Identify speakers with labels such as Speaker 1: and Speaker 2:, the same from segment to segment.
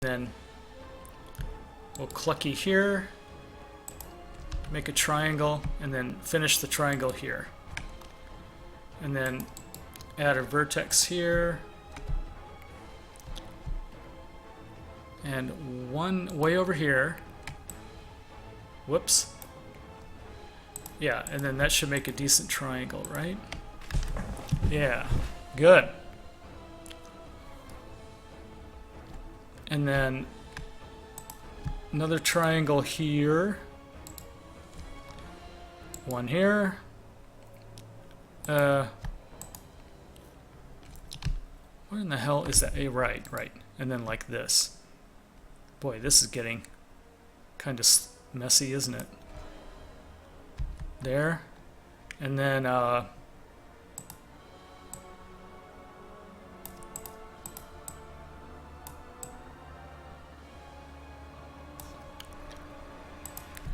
Speaker 1: Then we'll clucky here, make a triangle, and then finish the triangle here. And then add a vertex here. And one way over here. Whoops. Yeah, and then that should make a decent triangle, right? Yeah, good. And then another triangle here. One here. What in the hell is that? Right. And then like this. Boy, this is getting kind of messy, isn't it? There. And then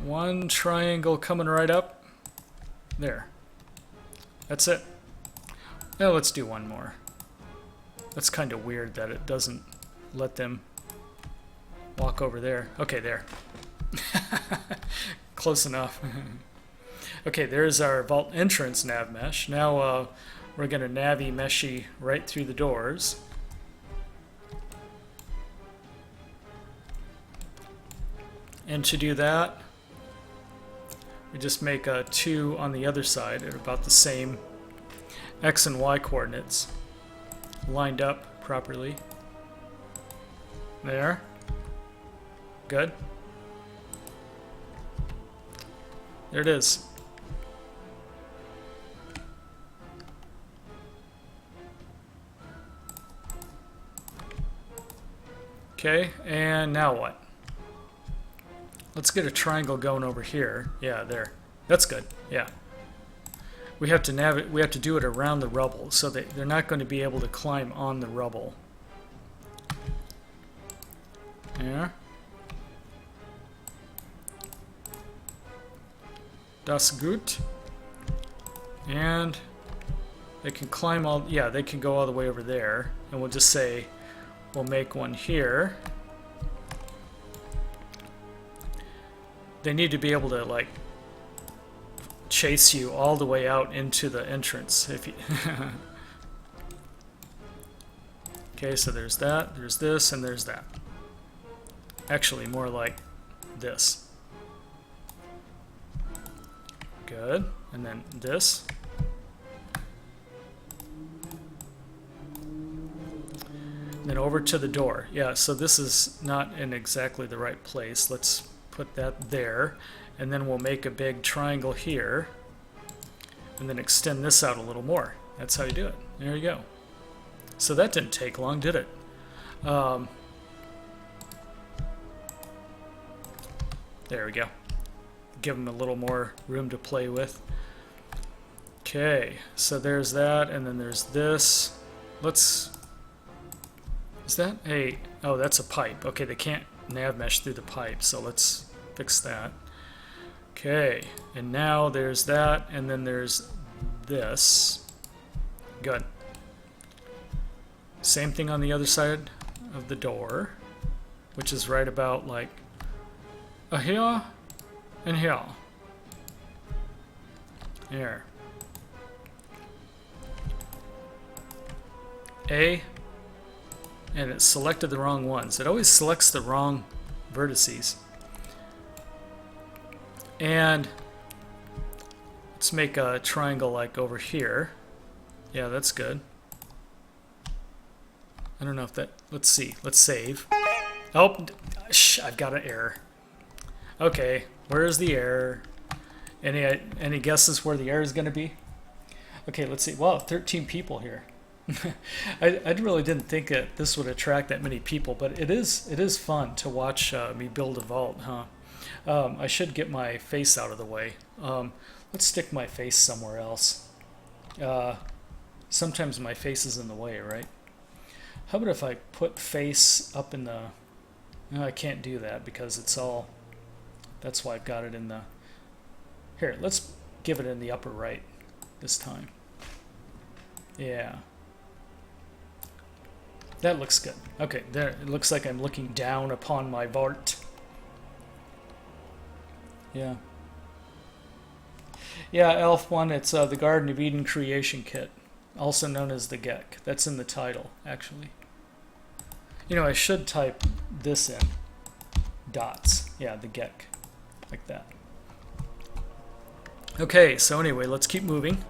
Speaker 1: one triangle coming right up. There. That's it. Now let's do one more. That's kind of weird that it doesn't let them walk over there. Okay, there. Close enough. Okay, there's our vault entrance nav mesh. Now we're going to navy meshy right through the doors. And to do that, we just make a 2 on the other side at about the same X and Y coordinates lined up properly. There. Good. There it is. Okay, and now what? Let's get a triangle going over here. Yeah, there. That's good. Yeah. We have to do it around the rubble, so they're not going to be able to climb on the rubble. Yeah. Das gut. And they can climb all, yeah, they can go all the way over there. And we'll just say, we'll make one here. They need to be able to, like, chase you all the way out into the entrance. If you okay, so there's that, there's this, and there's that. Actually, more like this. Good. And then this. And then over to the door. Yeah, so this is not in exactly the right place. Let's put that there. And then we'll make a big triangle here. And then extend this out a little more. That's how you do it. There you go. So that didn't take long, did it? There we go. Give them a little more room to play with. Okay, so there's that, and then there's this. Let's... Is that a... Oh, that's a pipe. Okay, they can't nav mesh through the pipe, so let's fix that. Okay, and now there's that, and then there's this. Good. Same thing on the other side of the door, which is right about like here and here. There. A, and it selected the wrong ones. It always selects the wrong vertices. And let's make a triangle like over here. Yeah, that's good. I don't know if that... Let's see. Let's save. Oh, I've got an error. Okay, where's the error? Any guesses where the error is going to be? Okay, let's see. Wow, 13 people here. I really didn't think that this would attract that many people, but it is fun to watch me build a vault, huh? I should get my face out of the way. Let's stick my face somewhere else. Sometimes my face is in the way, right? How about if I put face up in the... No, I can't do that because it's all... That's why I've got it in the... Here, let's give it in the upper right this time. Yeah. That looks good. Okay, there. It looks like I'm looking down upon my vault. Yeah. Yeah, Elf One. It's the Garden of Eden Creation Kit, also known as the GECK. That's in the title, actually. You know, I should type this in. Dots. Yeah, the GECK, like that. Okay. So anyway, let's keep moving.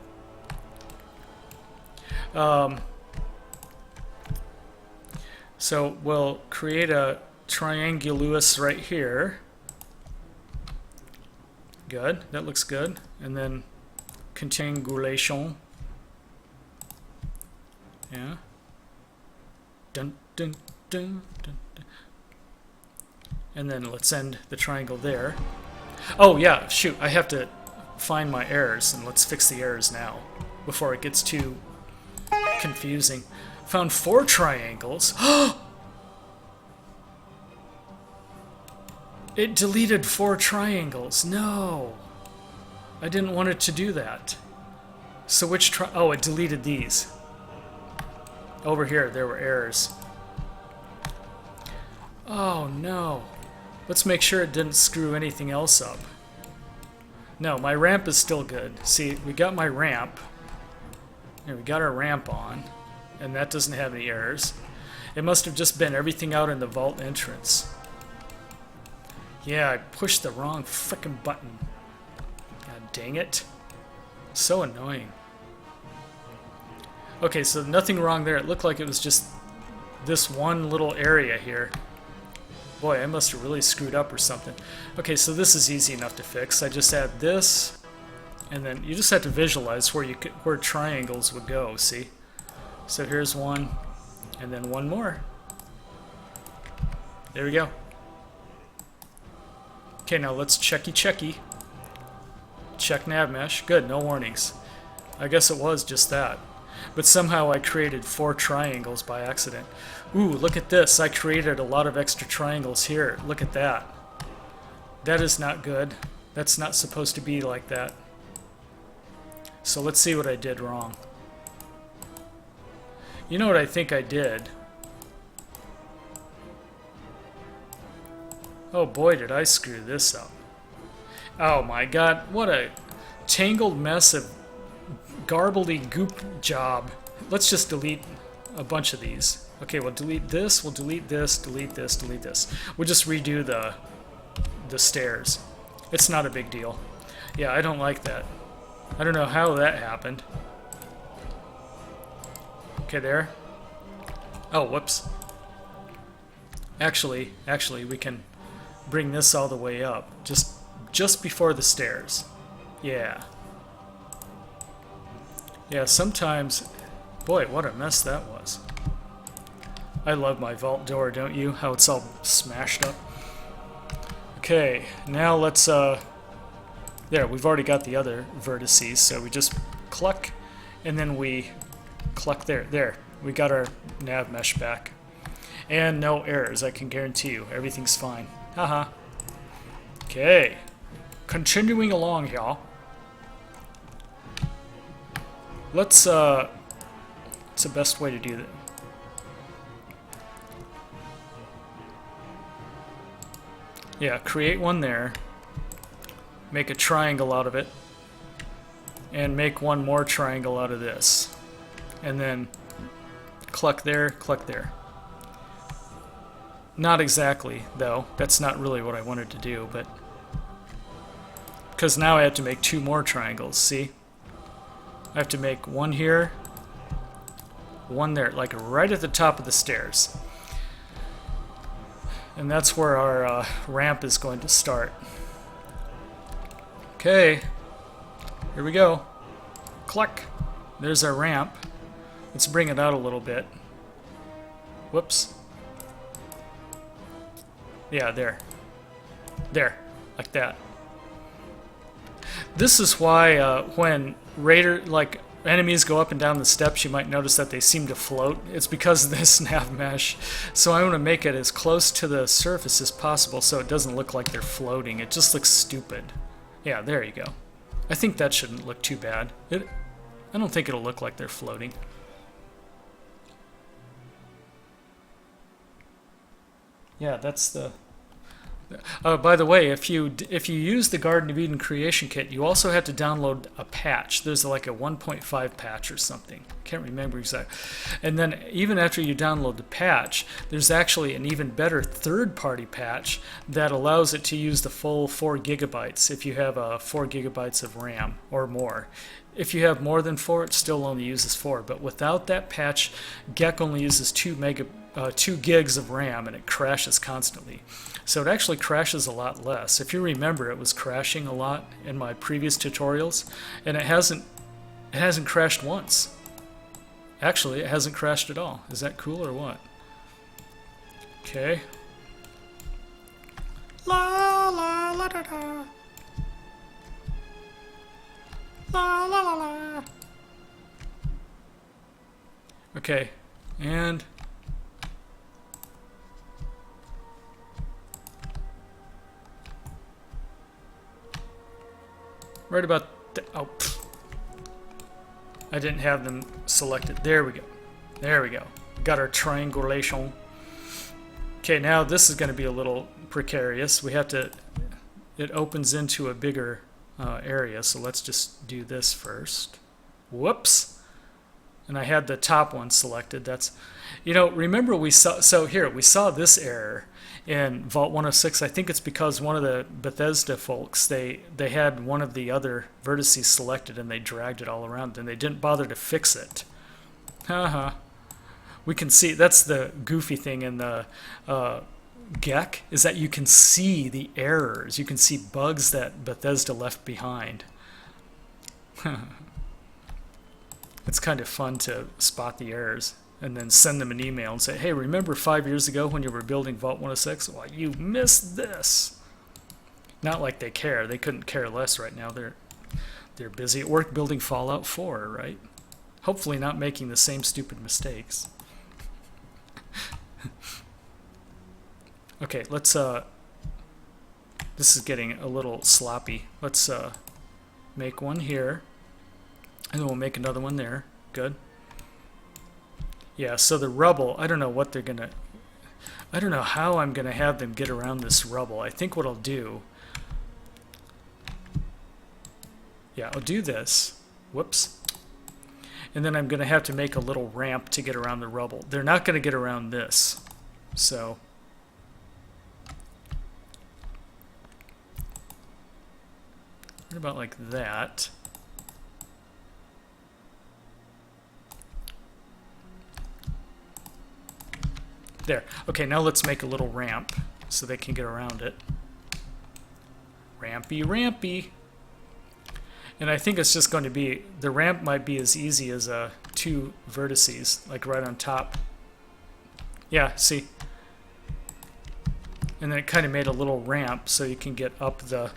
Speaker 1: So we'll create a triangulus right here. Good, that looks good. And then continuation. Yeah. Dun, dun, dun, dun, dun. And then let's end the triangle there. Oh yeah, shoot, I have to find my errors, and let's fix the errors now before it gets too confusing. Found 4 triangles. It deleted 4 triangles. No. I didn't want it to do that. So which oh, it deleted these. Over here, there were errors. Oh, no. Let's make sure it didn't screw anything else up. No, my ramp is still good. See, we got my ramp. Here, we got our ramp on. And that doesn't have any errors. It must have just been everything out in the vault entrance. Yeah, I pushed the wrong frickin' button. God dang it. So annoying. Okay, so nothing wrong there. It looked like it was just this one little area here. Boy, I must have really screwed up or something. Okay, so this is easy enough to fix. I just add this, and then you just have to visualize where triangles would go, see? So here's one, and then one more. There we go. Okay, now let's checky. Check Navmesh. Good, no warnings. I guess it was just that. But somehow I created 4 triangles by accident. Ooh, look at this. I created a lot of extra triangles here. Look at that. That is not good. That's not supposed to be like that. So let's see what I did wrong. You know what I think I did? Oh boy, did I screw this up. Oh my god, what a tangled mess of garbly goop job. Let's just delete a bunch of these. Okay, we'll delete this, we'll delete this, delete this, delete this. We'll just redo the stairs. It's not a big deal. Yeah, I don't like that. I don't know how that happened. Okay, there. Oh, whoops. Actually, we can bring this all the way up. Just before the stairs. Yeah. Yeah, sometimes... Boy, what a mess that was. I love my vault door, don't you? How it's all smashed up. Okay, now let's... There, we've already got the other vertices, so we just cluck, and then we cluck there. There, we got our nav mesh back. And no errors, I can guarantee you. Everything's fine. Haha. Okay. Continuing along, y'all. Let's, what's the best way to do that? Yeah, create one there. Make a triangle out of it. And make one more triangle out of this. And then cluck there, cluck there. Not exactly, though. That's not really what I wanted to do, but... Because now I have to make 2 more triangles, see? I have to make one here, one there, like right at the top of the stairs. And that's where our ramp is going to start. Okay, here we go. Cluck. There's our ramp. Let's bring it out a little bit. Whoops. Yeah, there. There, like that. This is why when enemies go up and down the steps, you might notice that they seem to float. It's because of this nav mesh. So I want to make it as close to the surface as possible so it doesn't look like they're floating. It just looks stupid. Yeah, there you go. I think that shouldn't look too bad. I don't think it'll look like they're floating. Yeah, that's the. By the way, if you use the Garden of Eden creation kit, you also have to download a patch. There's like a 1.5 patch or something. Can't remember exactly. And then even after you download the patch, there's actually an even better third-party patch that allows it to use the full 4 gigabytes if you have 4 gigabytes of RAM or more. If you have more than 4, it still only uses 4. But without that patch, GECK only uses 2 gigs of RAM, and it crashes constantly. So it actually crashes a lot less. If you remember, it was crashing a lot in my previous tutorials, and it hasn't crashed once. Actually, it hasn't crashed at all. Is that cool or what? Okay. La la la da da. La la la la. Okay, and right about oh, I didn't have them selected. There we go. There we go. Got our triangulation. Okay, now this is going to be a little precarious. We have to. It opens into a bigger area, so let's just do this first. Whoops. And I had the top one selected. That's, remember we saw. So here we saw this error in Vault 106. I think it's because one of the Bethesda folks, they had one of the other vertices selected and they dragged it all around and they didn't bother to fix it. Haha. We can see that's the goofy thing in the GECK is that you can see the errors. You can see bugs that Bethesda left behind. It's kind of fun to spot the errors and then send them an email and say, hey, remember 5 years ago when you were building Vault 106? Well, you missed this. Not like they care. They couldn't care less right now. They're busy at work building Fallout 4, right? Hopefully not making the same stupid mistakes. Okay, let's this is getting a little sloppy. Let's make one here. And then we'll make another one there. Good. Yeah, so the rubble, I don't know what they're gonna, I don't know how I'm gonna have them get around this rubble. I think what I'll do, yeah, I'll do this. Whoops. And then I'm gonna have to make a little ramp to get around the rubble. They're not gonna get around this. So what about like that? There. Okay, now let's make a little ramp so they can get around it. Rampy, rampy. And I think it's just going to be, the ramp might be as easy as 2 vertices, like right on top. Yeah, see? And then it kind of made a little ramp so you can get up the...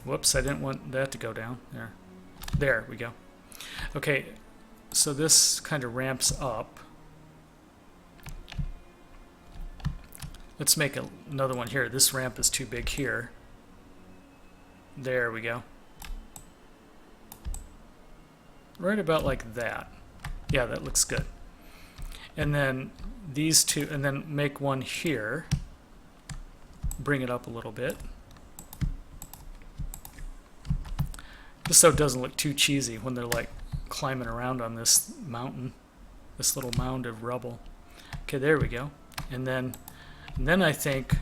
Speaker 1: Whoops, I didn't want that to go down. There. There we go. Okay, so this kind of ramps up. Let's make another one here. This ramp is too big here. There we go. Right about like that. Yeah, that looks good. And then these two, and then make one here. Bring it up a little bit. Just so it doesn't look too cheesy when they're like climbing around on this mountain, this little mound of rubble. Okay, there we go. And then I think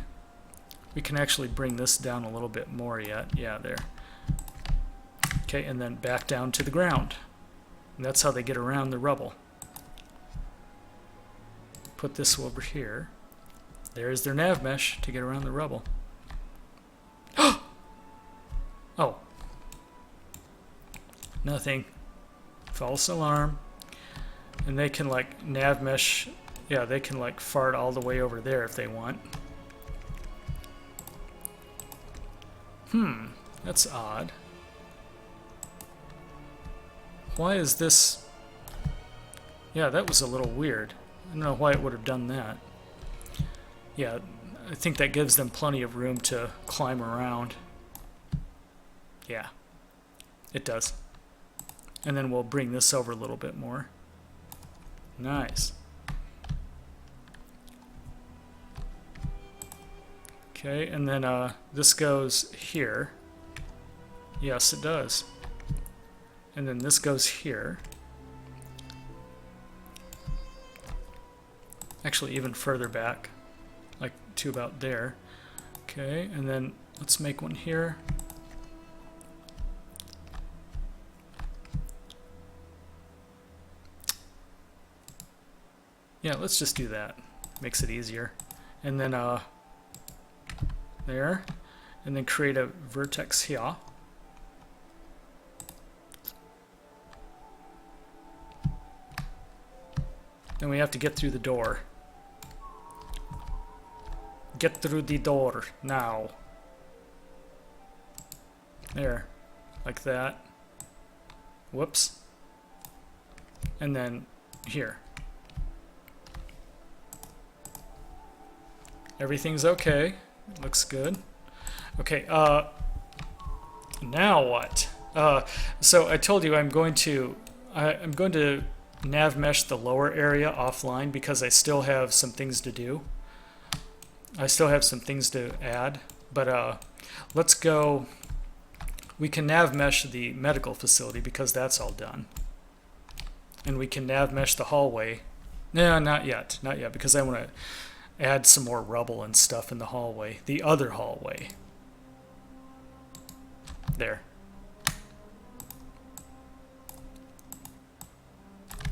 Speaker 1: we can actually bring this down a little bit more yet. Yeah, there. Okay, and then back down to the ground. And that's how they get around the rubble. Put this over here. There's their nav mesh to get around the rubble. Oh. Nothing. False alarm. And they can like nav mesh. Yeah, they can like fart all the way over there if they want. That's odd. Why is this? Yeah, that was a little weird. I don't know why it would have done that. Yeah, I think that gives them plenty of room to climb around. Yeah, it does. And then we'll bring this over a little bit more. Nice. Okay, and then this goes here. Yes, it does. And then this goes here. Actually, even further back, like to about there. Okay, and then let's make one here. Yeah, let's just do that. Makes it easier. And then there, and then create a vertex here. Then we have to get through the door. Get through the door now. There, like that. Whoops. And then here. Everything's okay. Looks good. Okay, now what? So I told you I'm going to Navmesh the lower area offline because I still have some things to do. I still have some things to add, but let's go. We can Navmesh the medical facility because that's all done. And we can Navmesh the hallway. No, not yet. Not yet, because I want to add some more rubble and stuff in the hallway. The other hallway. There.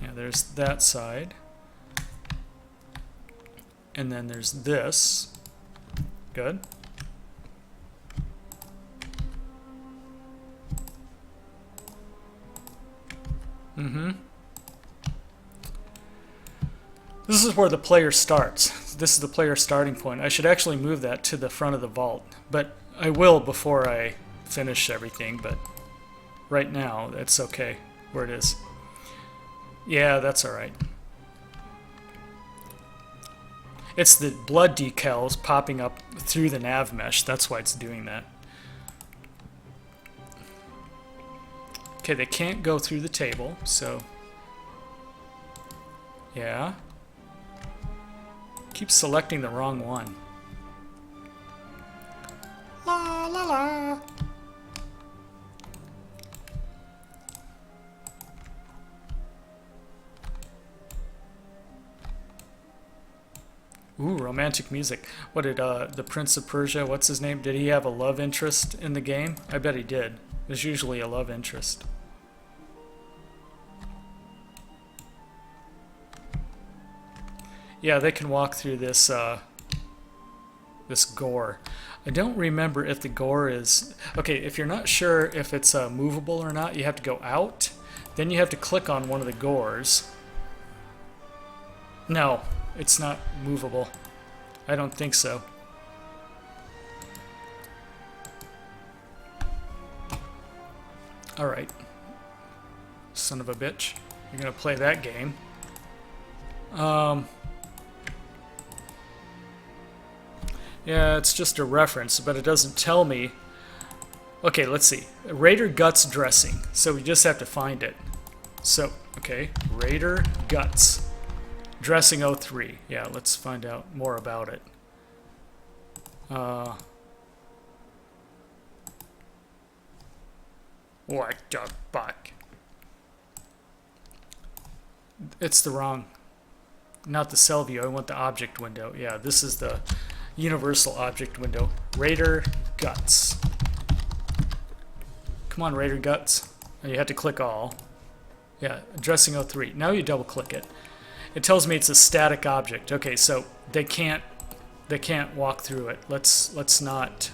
Speaker 1: Yeah, there's that side. And then there's this. Good. This is where the player starts. This is the player starting point. I should actually move that to the front of the vault, but I will before I finish everything, but right now it's okay where it is. Yeah, that's alright. It's the blood decals popping up through the nav mesh. That's why it's doing that. Okay, they can't go through the table, so... Yeah. Keep selecting the wrong one. La la la. Ooh, romantic music. What did the Prince of Persia, what's his name? Did he have a love interest in the game? I bet he did. There's usually a love interest. Yeah, they can walk through this this gore. I don't remember if the gore is... Okay, if you're not sure if it's movable or not, you have to go out. Then you have to click on one of the gores. No, it's not movable. I don't think so. Alright. Son of a bitch. You're gonna play that game. Yeah, it's just a reference, but it doesn't tell me. Okay, let's see. Raider Guts dressing. So we just have to find it. So, okay, Raider Guts. Dressing 03. Yeah, let's find out more about it. What the fuck? It's the wrong... Not the cell view, I want the object window. Yeah, this is the universal object window. Raider Guts. Come on, Raider Guts. Oh, you have to click all. Yeah, dressing 03. Now you double click it. It tells me it's a static object. Okay, so they can't walk through it. Let's not.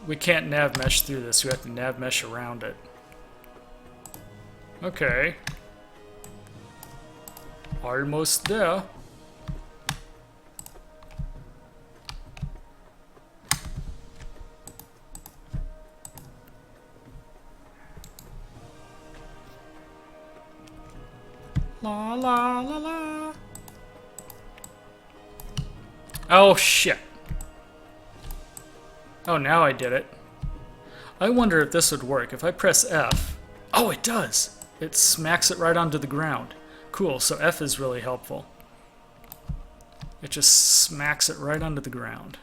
Speaker 1: We can't nav mesh through this. We have to nav mesh around it. Okay. Almost there. La la la la. Oh shit. Oh, now I did it. I wonder if this would work. If I press F. Oh, it does. It smacks it right onto the ground. Cool, so F is really helpful. It just smacks it right onto the ground.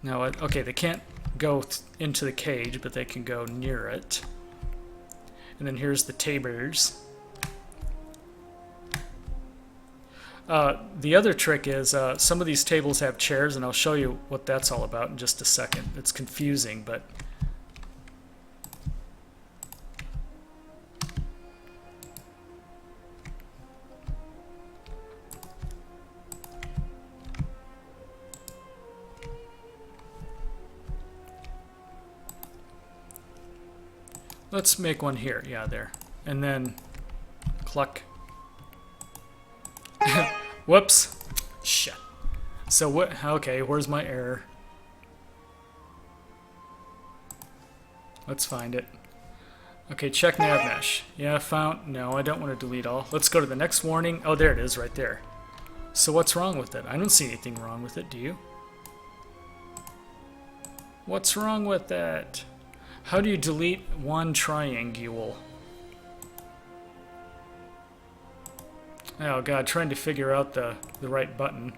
Speaker 1: Now, okay, they can't go into the cage, but they can go near it. And then here's the tables. The other trick is some of these tables have chairs, and I'll show you what that's all about in just a second. It's confusing, but... Let's make one here. Yeah, there. And then cluck. Whoops. Shit. So what? Okay, where's my error? Let's find it. Okay, check Navmesh. Yeah, found. No, I don't want to delete all. Let's go to the next warning. Oh, there it is right there. So what's wrong with it? I don't see anything wrong with it, do you? What's wrong with that? How do you delete one triangle? Oh god, trying to figure out the right button.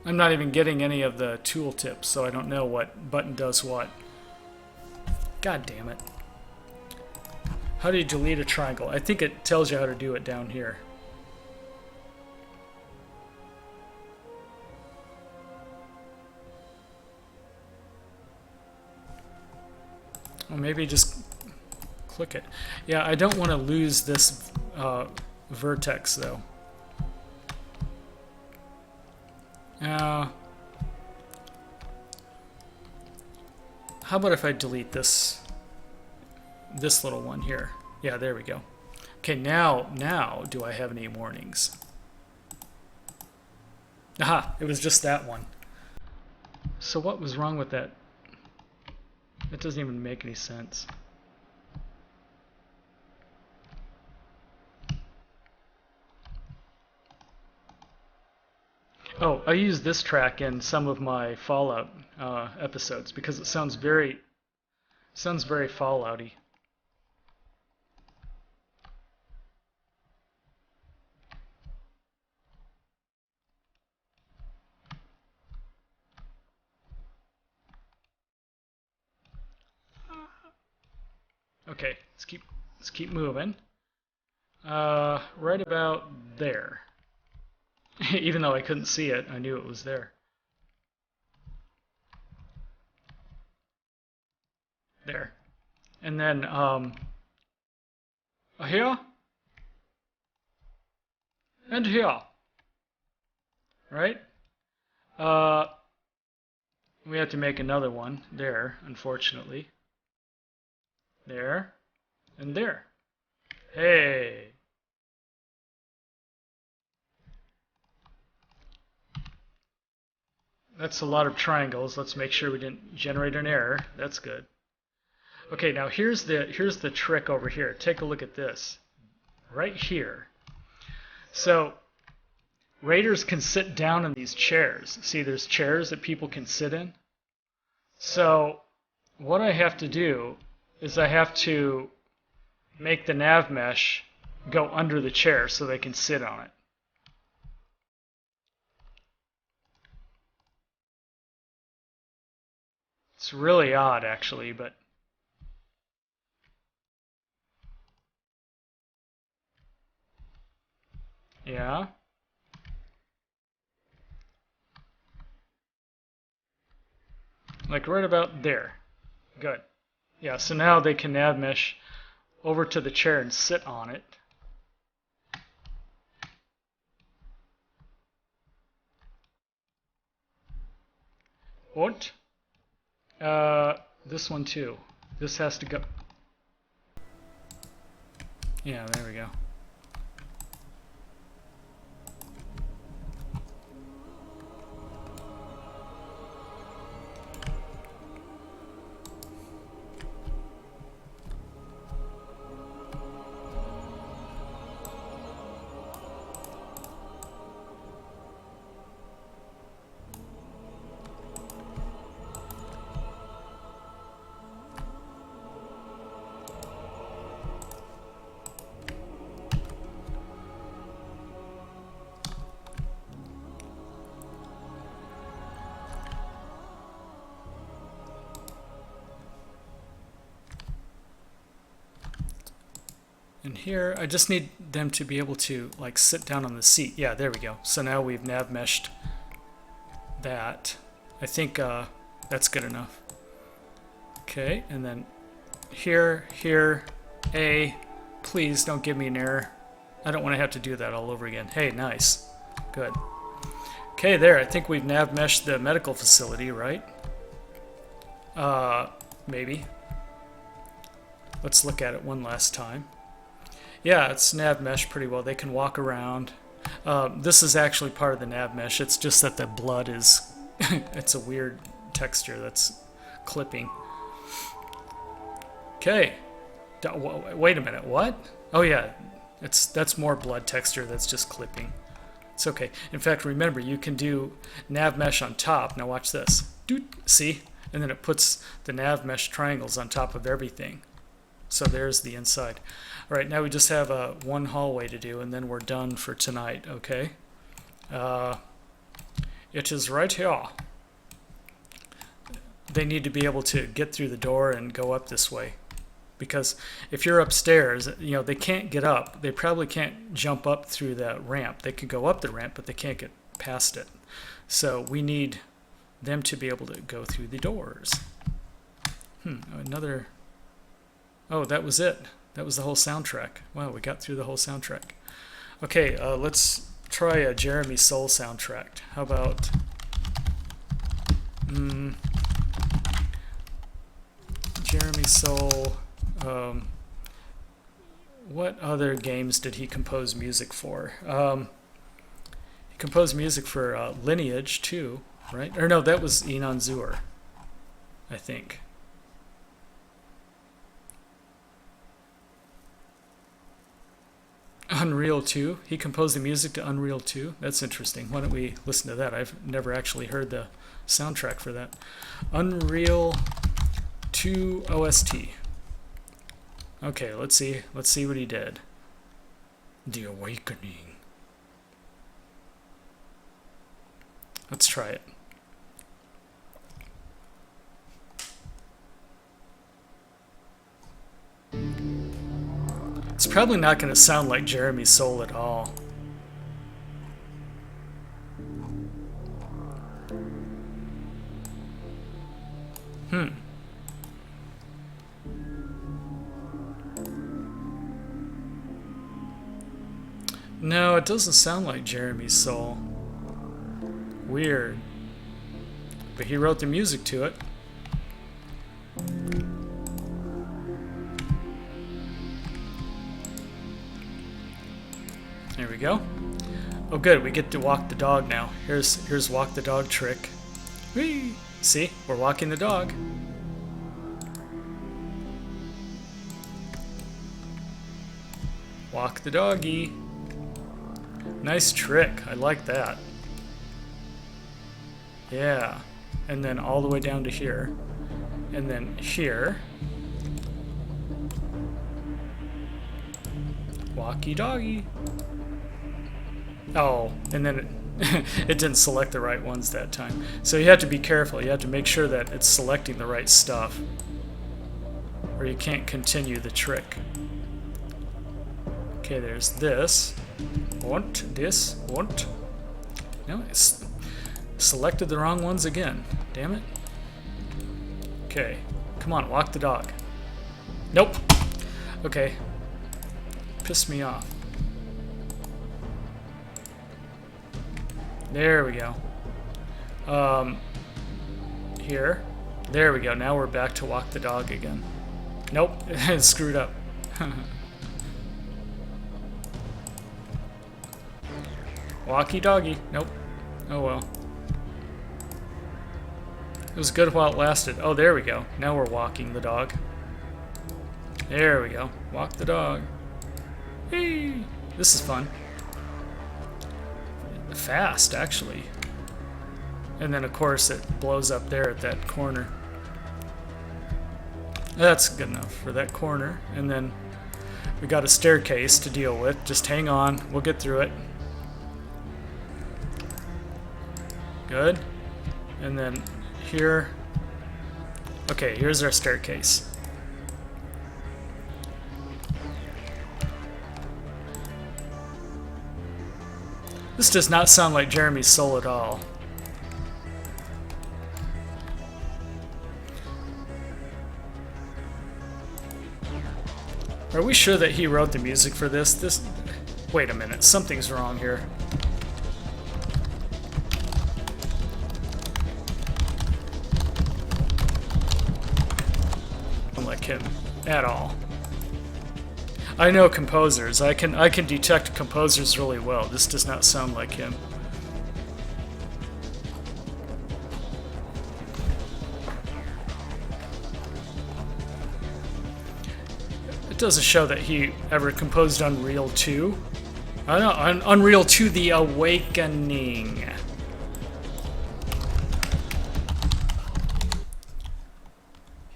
Speaker 1: I'm not even getting any of the tool tips, so I don't know what button does what. God damn it. How do you delete a triangle? I think it tells you how to do it down here. Or maybe just click it. Yeah, I don't want to lose this vertex though. How about if I delete this little one here? Yeah, there we go. Okay, now do I have any warnings? Aha, it was just that one. So what was wrong with that? It doesn't even make any sense. Oh, I use this track in some of my Fallout episodes because it sounds very Fallouty. Okay, let's keep moving. Right about there. Even though I couldn't see it, I knew it was there. There. And then here and here. Right? We have to make another one there, unfortunately. There and there. Hey. That's a lot of triangles. Let's make sure we didn't generate an error. That's good. Okay, now here's the trick over here. Take a look at this. Right here. So raiders can sit down in these chairs. See, there's chairs that people can sit in. So what I have to do is I have to make the Navmesh go under the chair so they can sit on it. It's really odd, actually, but yeah. Like right about there. Good. Yeah, so now they can Navmesh over to the chair and sit on it. What? This one too. This has to go. Yeah, there we go. And here, I just need them to be able to like sit down on the seat. Yeah, there we go. So now we've nav meshed that. I think that's good enough. Okay, and then here, A, please don't give me an error. I don't want to have to do that all over again. Hey, nice. Good. Okay, there. I think we've nav meshed the medical facility, right? Maybe. Let's look at it one last time. Yeah, it's nav mesh pretty well. They can walk around. This is actually part of the nav mesh. It's just that the blood is, it's a weird texture that's clipping. Okay. Wait a minute, what? Oh yeah, that's more blood texture that's just clipping. It's okay. In fact, remember, you can do nav mesh on top. Now watch this. See? And then it puts the nav mesh triangles on top of everything. So there's the inside. All right, now we just have one hallway to do, and then we're done for tonight, okay? It is right here. They need to be able to get through the door and go up this way. Because if you're upstairs, you know, they can't get up. They probably can't jump up through the ramp. They can go up the ramp, but they can't get past it. So we need them to be able to go through the doors. Another... Oh, that was it. That was the whole soundtrack. Wow, we got through the whole soundtrack. Okay, let's try a Jeremy Soule soundtrack. How about... Jeremy Soule... what other games did he compose music for? He composed music for Lineage too, right? Or no, that was Enon Zur, I think. Unreal 2. He composed the music to Unreal 2. That's interesting. Why don't we listen to that? I've never actually heard the soundtrack for that. Unreal 2 OST. Okay, let's see. Let's see what he did. The Awakening. Let's try it. It's probably not going to sound like Jeremy Soule at all. No, it doesn't sound like Jeremy Soule. Weird. But he wrote the music to it. There we go. Oh good, we get to walk the dog now. Here's walk the dog trick. Whee! See, we're walking the dog. Walk the doggy. Nice trick, I like that. Yeah, and then all the way down to here. And then here. Walkie doggy. Oh, and then it didn't select the right ones that time. So you have to be careful. You have to make sure that it's selecting the right stuff, or you can't continue the trick. Okay, there's this. Want this? Want? No, it's selected the wrong ones again. Damn it. Okay, come on, walk the dog. Nope. Okay. Pissed me off. There we go. Here. There we go. Now we're back to walk the dog again. Nope, it's screwed up. Walkie doggy. Nope. Oh well. It was good while it lasted. Oh, there we go. Now we're walking the dog. There we go. Walk the dog. Hey, this is fun. Fast, actually. And then, of course, it blows up there at that corner. That's good enough for that corner. And then we got a staircase to deal with. Just hang on. We'll get through it. Good. And then here. Okay, here's our staircase. This does not sound like Jeremy's soul at all. Are we sure that he wrote the music for this? Wait a minute, something's wrong here. I don't like him at all. I know composers. I can detect composers really well. This does not sound like him. It doesn't show that he ever composed Unreal 2. I know, Unreal 2 The Awakening.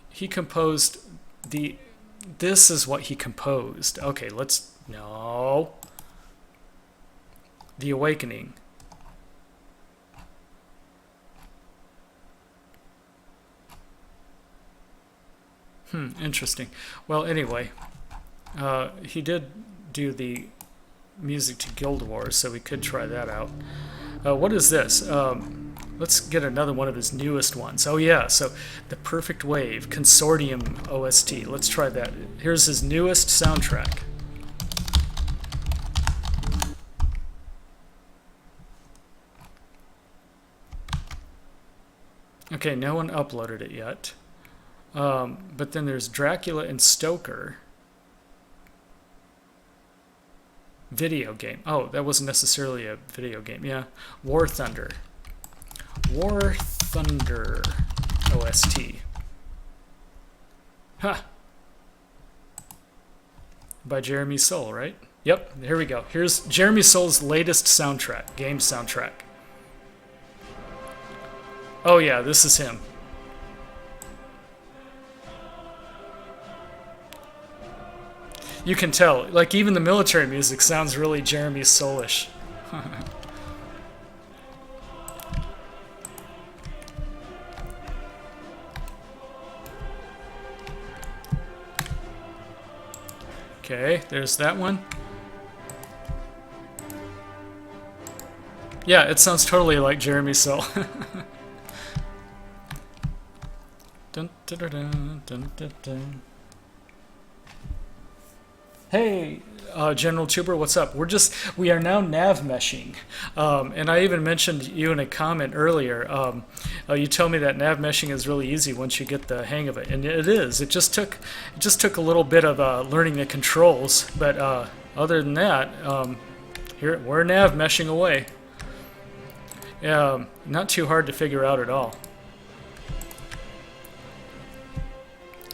Speaker 1: He composed the... This is what he composed. Okay, let's... No. The Awakening. Interesting. Well, anyway, he did do the music to Guild Wars, so we could try that out. What is this? Let's get another one of his newest ones. Oh yeah, so The Perfect Wave, Consortium OST. Let's try that. Here's his newest soundtrack. Okay, no one uploaded it yet. But then there's Dracula and Stoker. Video game. Oh, that wasn't necessarily a video game. Yeah. War Thunder. War Thunder OST. Ha! By Jeremy Soule, right? Yep, here we go. Here's Jeremy Soule's latest soundtrack, game soundtrack. Oh yeah, this is him. You can tell, like even the military music sounds really Jeremy Soule-ish. Okay, there's that one. Yeah, it sounds totally like Jeremy Soule. Dun, dun, dun, dun, dun, dun, dun. Hey, General Tuber, what's up? We are now Navmeshing. And I even mentioned you in a comment earlier. You told me that Navmeshing is really easy once you get the hang of it. And it is. It just took a little bit of learning the controls. But other than that, here we're Navmeshing away. Not too hard to figure out at all.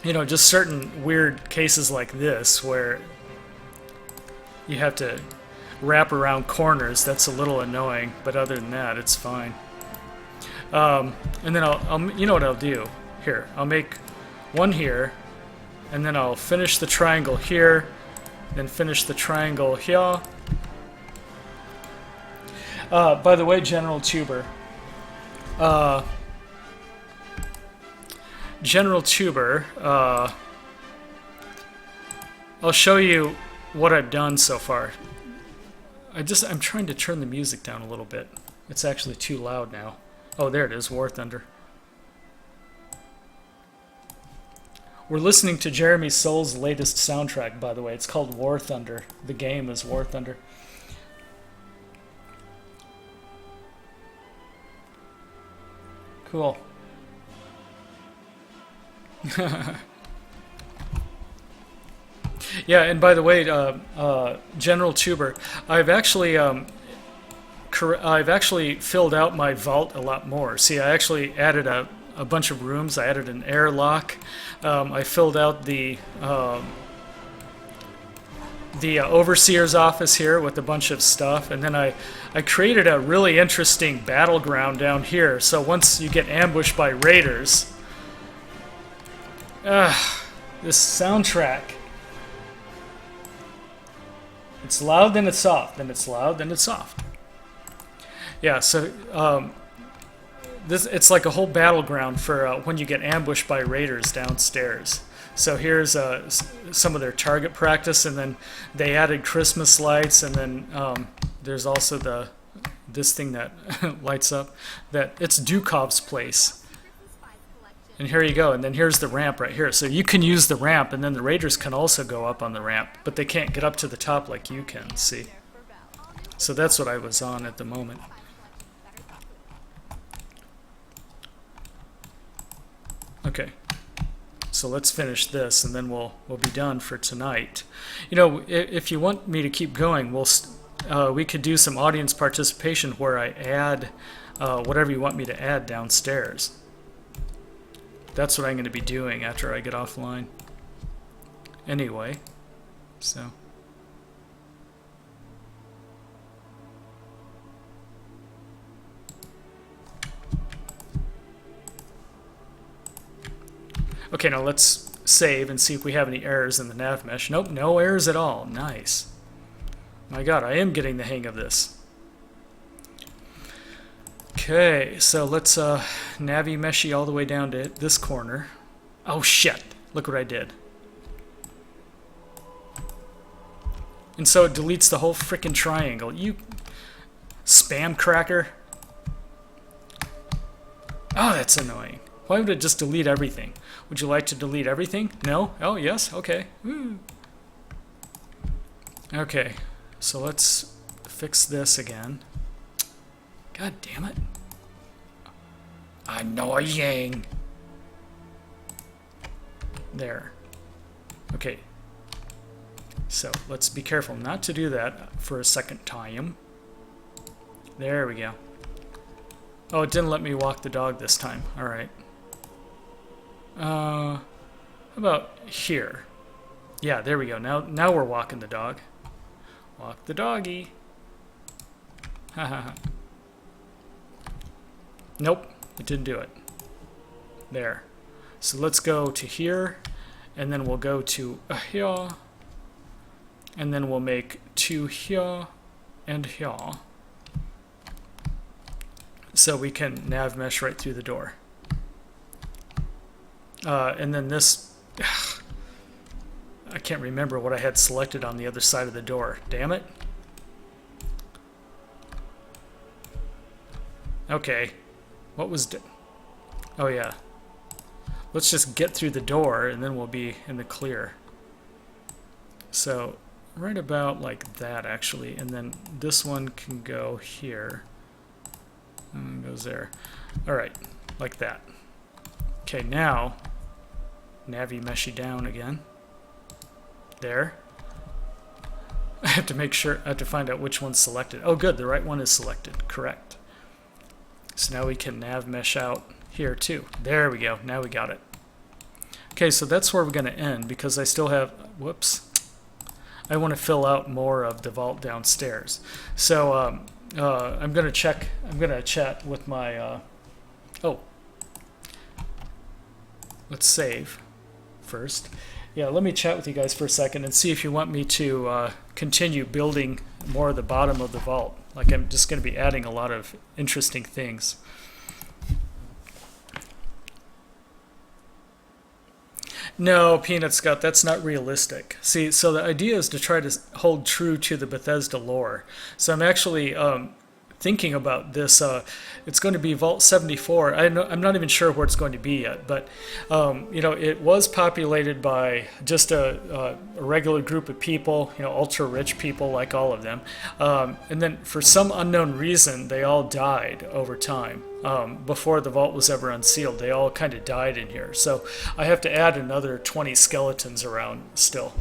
Speaker 1: You know, just certain weird cases like this where you have to wrap around corners. That's a little annoying, but other than that, it's fine. And then I'll you know what I'll do? Here, I'll make one here, and then I'll finish the triangle here, then finish the triangle here. By the way, General Tuber. General Tuber, I'll show you what I've done so far. I'm trying to turn the music down a little bit. It's actually too loud now. Oh, there it is, War Thunder. We're listening to Jeremy Soule's latest soundtrack, by the way. It's called War Thunder. The game is War Thunder. Cool. Yeah, and by the way, General Tuber, I've actually filled out my vault a lot more. See, I actually added a bunch of rooms. I added an airlock. I filled out the overseer's office here with a bunch of stuff, and then I created a really interesting battleground down here. So once you get ambushed by raiders, this soundtrack. It's loud, then it's soft, then it's loud, then it's soft. Yeah, so it's like a whole battleground for when you get ambushed by raiders downstairs. So here's some of their target practice, and then they added Christmas lights, and then there's also the this thing that lights up, that it's Dukov's place. And here you go, and then here's the ramp right here. So you can use the ramp, and then the raiders can also go up on the ramp, but they can't get up to the top like you can, see? So that's what I was on at the moment. Okay, so let's finish this, and then we'll be done for tonight. You know, if you want me to keep going, we could do some audience participation where I add whatever you want me to add downstairs. That's what I'm going to be doing after I get offline. Anyway, so. Okay, now let's save and see if we have any errors in the Navmesh. Nope, no errors at all. Nice. My God, I am getting the hang of this. Okay, so let's Navmeshy all the way down to this corner. Oh shit, look what I did. And so it deletes the whole frickin' triangle. You spam cracker. Oh, that's annoying. Why would it just delete everything? Would you like to delete everything? No? Oh, yes? Okay. Woo. Okay, so let's fix this again. God damn it. Annoying. There. Okay. So let's be careful not to do that for a second time. There we go. Oh, it didn't let me walk the dog this time. All right. How about here? Yeah, there we go. Now we're walking the dog. Walk the doggy. Ha ha ha. Nope, it didn't do it. There. So let's go to here, and then we'll go to here, and then we'll make 2 here and here. So we can nav mesh right through the door. And then this, I can't remember what I had selected on the other side of the door. Damn it. Okay. What was... Oh, yeah. Let's just get through the door, and then we'll be in the clear. So, right about like that, actually. And then this one can go here. And goes there. All right. Like that. Okay, now... Navmeshy down again. There. I have to make sure, I have to find out which one's selected. Oh good, the right one is selected. Correct. So now we can Navmesh out here too. There we go. Now we got it. Okay, so that's where we're going to end because I still have, whoops. I want to fill out more of the vault downstairs. So I'm going to chat with my, let's save first. Yeah, let me chat with you guys for a second and see if you want me to continue building more of the bottom of the vault. Like I'm just going to be adding a lot of interesting things. No, Peanut Scott, that's not realistic. See, so the idea is to try to hold true to the Bethesda lore. So I'm actually thinking about this. It's going to be Vault 74. I'm not even sure where it's going to be yet, but you know, it was populated by just a regular group of people, you know, ultra rich people like all of them, and then for some unknown reason they all died over time. Before the vault was ever unsealed, they all kind of died in here. So I have to add another 20 skeletons around still.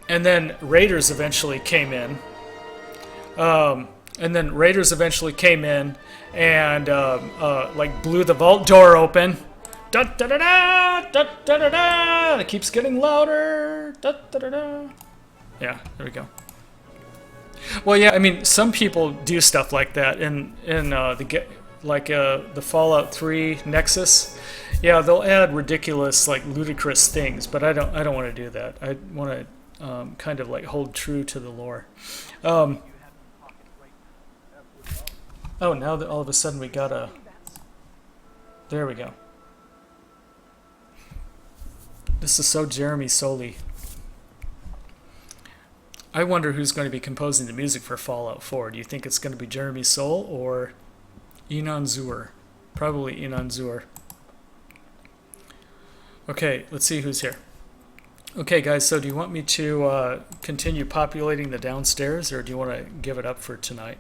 Speaker 1: And then raiders eventually came in. And like blew the vault door open. Da da da da da da da da. It keeps getting louder. Da da da da. Yeah, there we go. Well, yeah, I mean, some people do stuff like that in the Fallout 3 Nexus. Yeah, they'll add ridiculous, like ludicrous things, but I don't want to do that. I want to kind of like hold true to the lore. Oh, now that all of a sudden we got a... There we go. This is so Jeremy Soley. I wonder who's going to be composing the music for Fallout 4. Do you think it's going to be Jeremy Soule or Inan Zur? Probably Inan Zur. Okay, let's see who's here. Okay, guys, so do you want me to continue populating the downstairs, or do you want to give it up for tonight?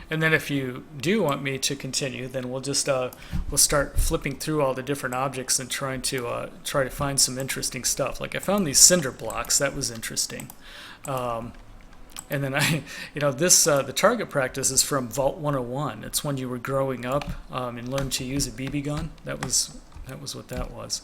Speaker 1: And then if you do want me to continue, then we'll just we'll start flipping through all the different objects and trying to find some interesting stuff. Like I found these cinder blocks. That was interesting. And then the target practice is from Vault 101. It's when you were growing up and learned to use a BB gun. That was what that was.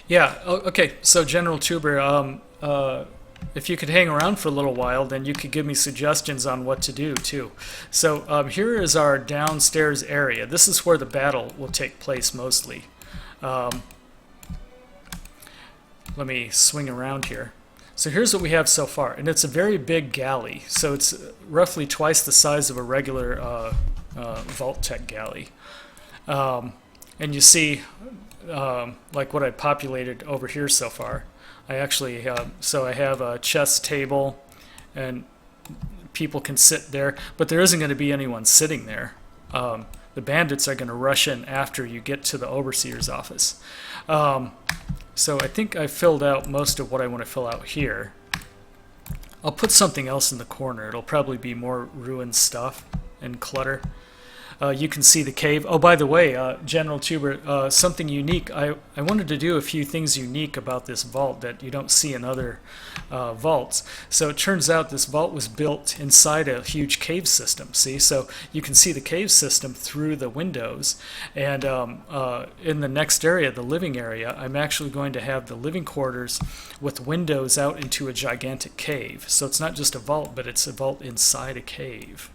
Speaker 1: Yeah. Okay. So General Tuber, if you could hang around for a little while, then you could give me suggestions on what to do too. So here is our downstairs area. This is where the battle will take place mostly. Let me swing around here. So here's what we have so far, and it's a very big galley. So it's roughly twice the size of a regular Vault-Tec galley. And you see, like what I populated over here so far. I actually have, so I have a chess table, and people can sit there, but there isn't going to be anyone sitting there. The bandits are going to rush in after you get to the overseer's office. So I think I filled out most of what I want to fill out here. I'll put something else in the corner. It'll probably be more ruined stuff and clutter. You can see the cave. Oh, by the way, General Tuber, something unique. I wanted to do a few things unique about this vault that you don't see in other vaults. So it turns out this vault was built inside a huge cave system. See, so you can see the cave system through the windows. And in the next area, the living area, I'm actually going to have the living quarters with windows out into a gigantic cave. So it's not just a vault, but it's a vault inside a cave.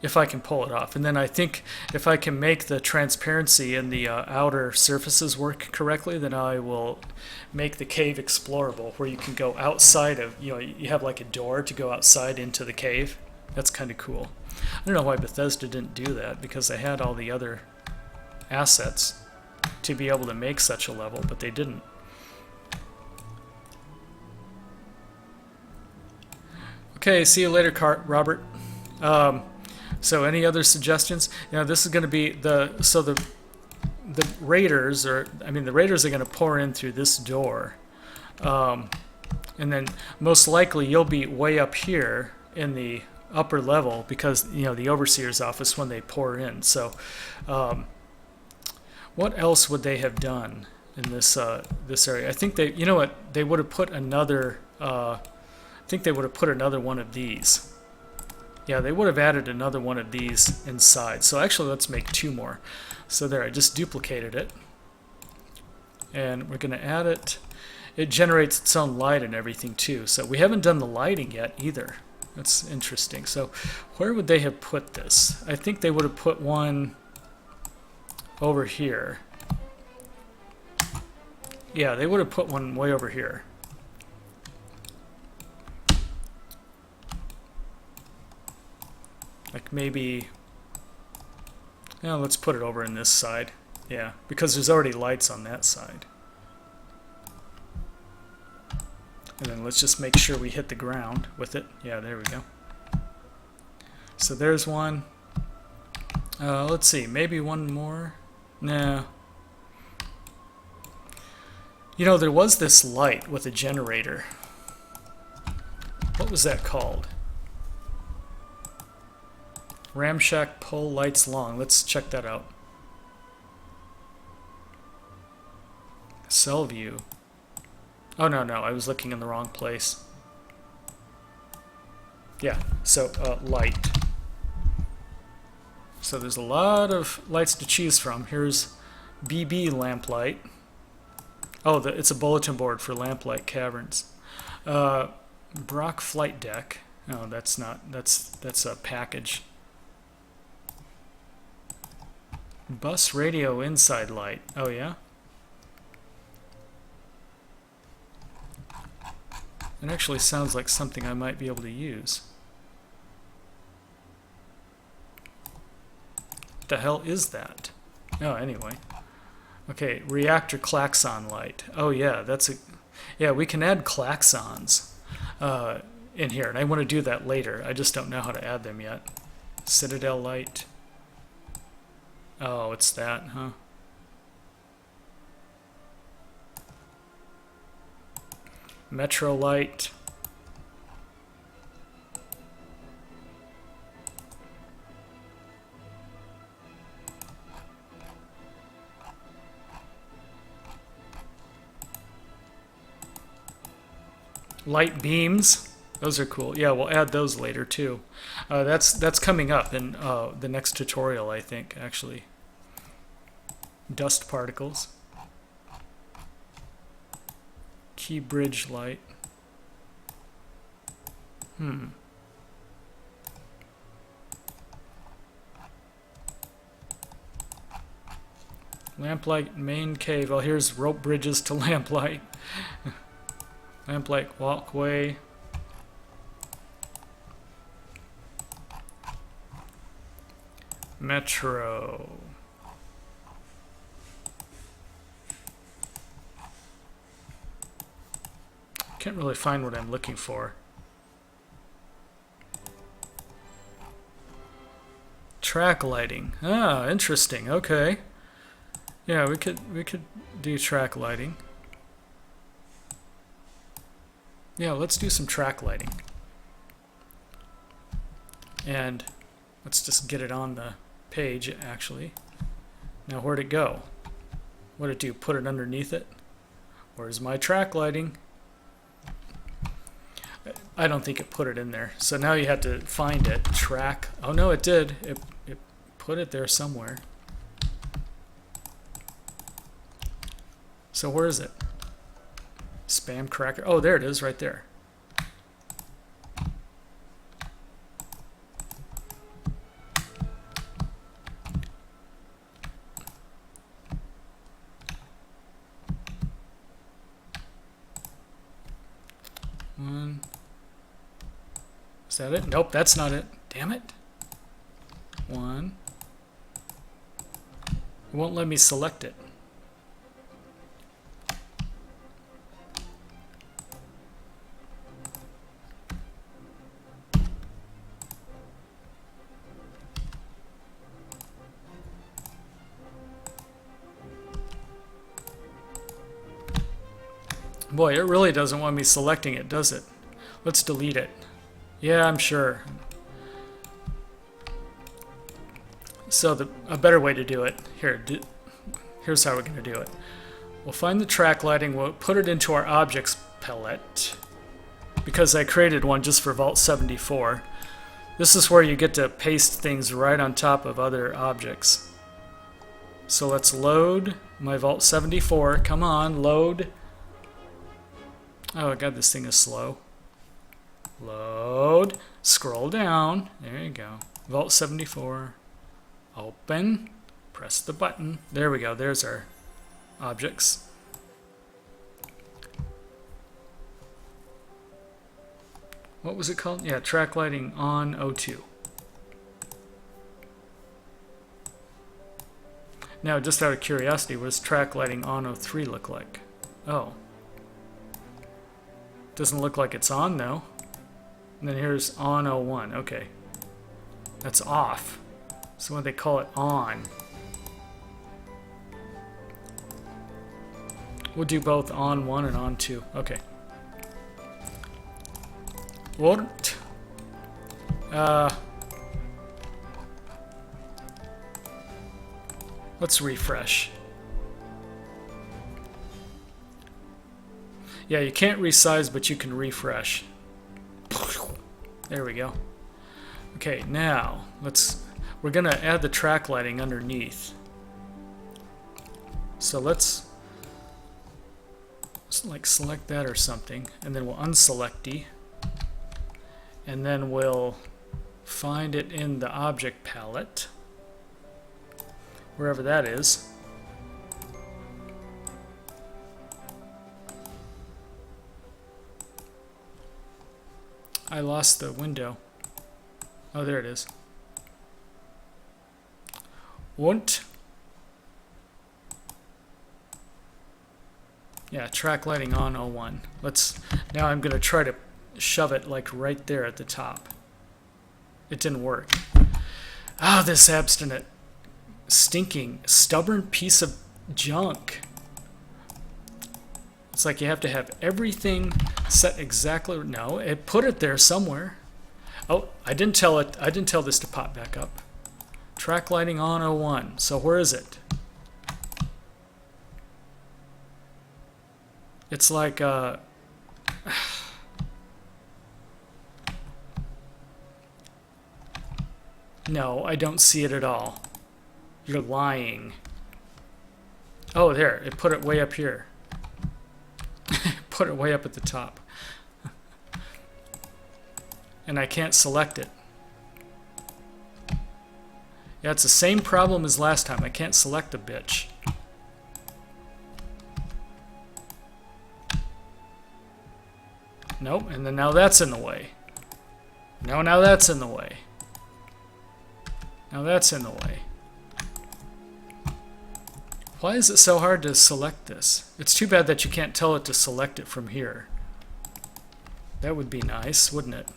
Speaker 1: If I can pull it off. And then I think if I can make the transparency in the outer surfaces work correctly, then I will make the cave explorable, where you can go outside of, you have like a door to go outside into the cave. That's kind of cool. I don't know why Bethesda didn't do that, because they had all the other assets to be able to make such a level, but they didn't. Okay, see you later, Robert. So any other suggestions? This is going to be the raiders, the raiders are going to pour in through this door, and then most likely you'll be way up here in the upper level, because the overseer's office when they pour in. So what else would they have done in this area? I think they would have put another. I think they would have put another one of these. Yeah, they would have added another one of these inside. So actually, let's make two more. So there, I just duplicated it. And we're going to add it. It generates its own light and everything too. So we haven't done the lighting yet either. That's interesting. So where would they have put this? I think they would have put one over here. Yeah, they would have put one way over here. Like maybe, let's put it over in this side. Yeah, because there's already lights on that side. And then let's just make sure we hit the ground with it. Yeah, there we go. So there's one. Let's see, maybe one more. Nah. There was this light with a generator. What was that called? Ramshack pole lights long. Let's check that out. Cell view. Oh, no, I was looking in the wrong place. Yeah, so light. So there's a lot of lights to choose from. Here's BB lamplight. Oh, it's a bulletin board for lamplight caverns. Brock flight deck. No, that's not. That's a package. Bus radio inside light. Oh yeah. It actually sounds like something I might be able to use. What the hell is that? Oh, anyway. Okay, reactor klaxon light. Oh yeah, yeah, we can add klaxons in here, and I want to do that later. I just don't know how to add them yet. Citadel light. Oh, it's that, huh? Metro light. Light beams. Those are cool. Yeah, we'll add those later too. That's coming up in the next tutorial, I think, actually. Dust particles. Key bridge light. Lamplight main cave. Oh, here's rope bridges to lamplight. Lamplight walkway. Metro. Can't really find what I'm looking for. Track lighting. Ah, interesting. Okay. Yeah, we could do track lighting. Yeah, let's do some track lighting. And let's just get it on the page, actually. Now, where'd it go? What'd it do? Put it underneath it? Where's my track lighting? I don't think it put it in there. So now you have to find it. Track. Oh, no, it did. It put it there somewhere. So where is it? Spam cracker. Oh, there it is right there. One. Is that it? Nope, that's not it. Damn it. One. It won't let me select it. Boy, it really doesn't want me selecting it, does it? Let's delete it. Yeah, I'm sure. So a better way to do it, here's how we're going to do it. We'll find the track lighting, we'll put it into our objects palette, because I created one just for Vault 74. This is where you get to paste things right on top of other objects. So let's load my Vault 74. Come on, load. Oh god, this thing is slow. Load. Scroll down. There you go. Vault 74. Open. Press the button. There we go. There's our objects. What was it called? Yeah, track lighting on O2. Now, just out of curiosity, what does track lighting on O3 look like? Oh. Doesn't look like it's on though. And then here's on 01. Okay. That's off. So when they call it on. We'll do both on 1 and on 2. Okay. What? Let's refresh. Yeah, you can't resize, but you can refresh. There we go. Okay, now we're going to add the track lighting underneath. So let's like select that or something, and then we'll unselect and then we'll find it in the object palette, wherever that is. I lost the window. Oh, there it is. Und. Yeah, track lighting on 01. Now I'm going to try to shove it like right there at the top. It didn't work. Oh, this obstinate, stinking, stubborn piece of junk. It's like you have to have everything set exactly. No, it put it there somewhere. Oh, I didn't tell this to pop back up. Track lighting on 01. So where is it? It's like no, I don't see it at all. You're lying. Oh, there. It put it way up here. Put it way up at the top. And I can't select it. Yeah, it's the same problem as last time. I can't select the bitch. Nope, and then now that's in the way. No, now that's in the way. Now that's in the way. Why is it so hard to select this? It's too bad that you can't tell it to select it from here. That would be nice, wouldn't it?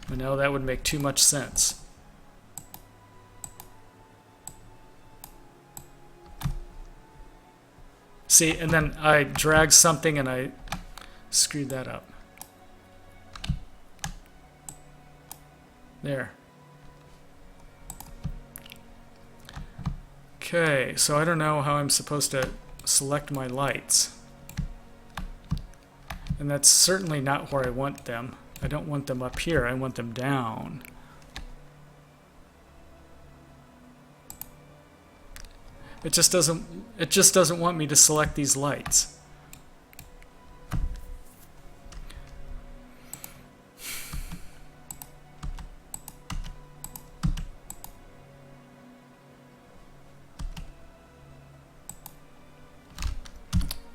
Speaker 1: But no, that would make too much sense. See, and then I dragged something and I screwed that up. There. Okay, so I don't know how I'm supposed to select my lights. And that's certainly not where I want them. I don't want them up here, I want them down. It just doesn't want me to select these lights.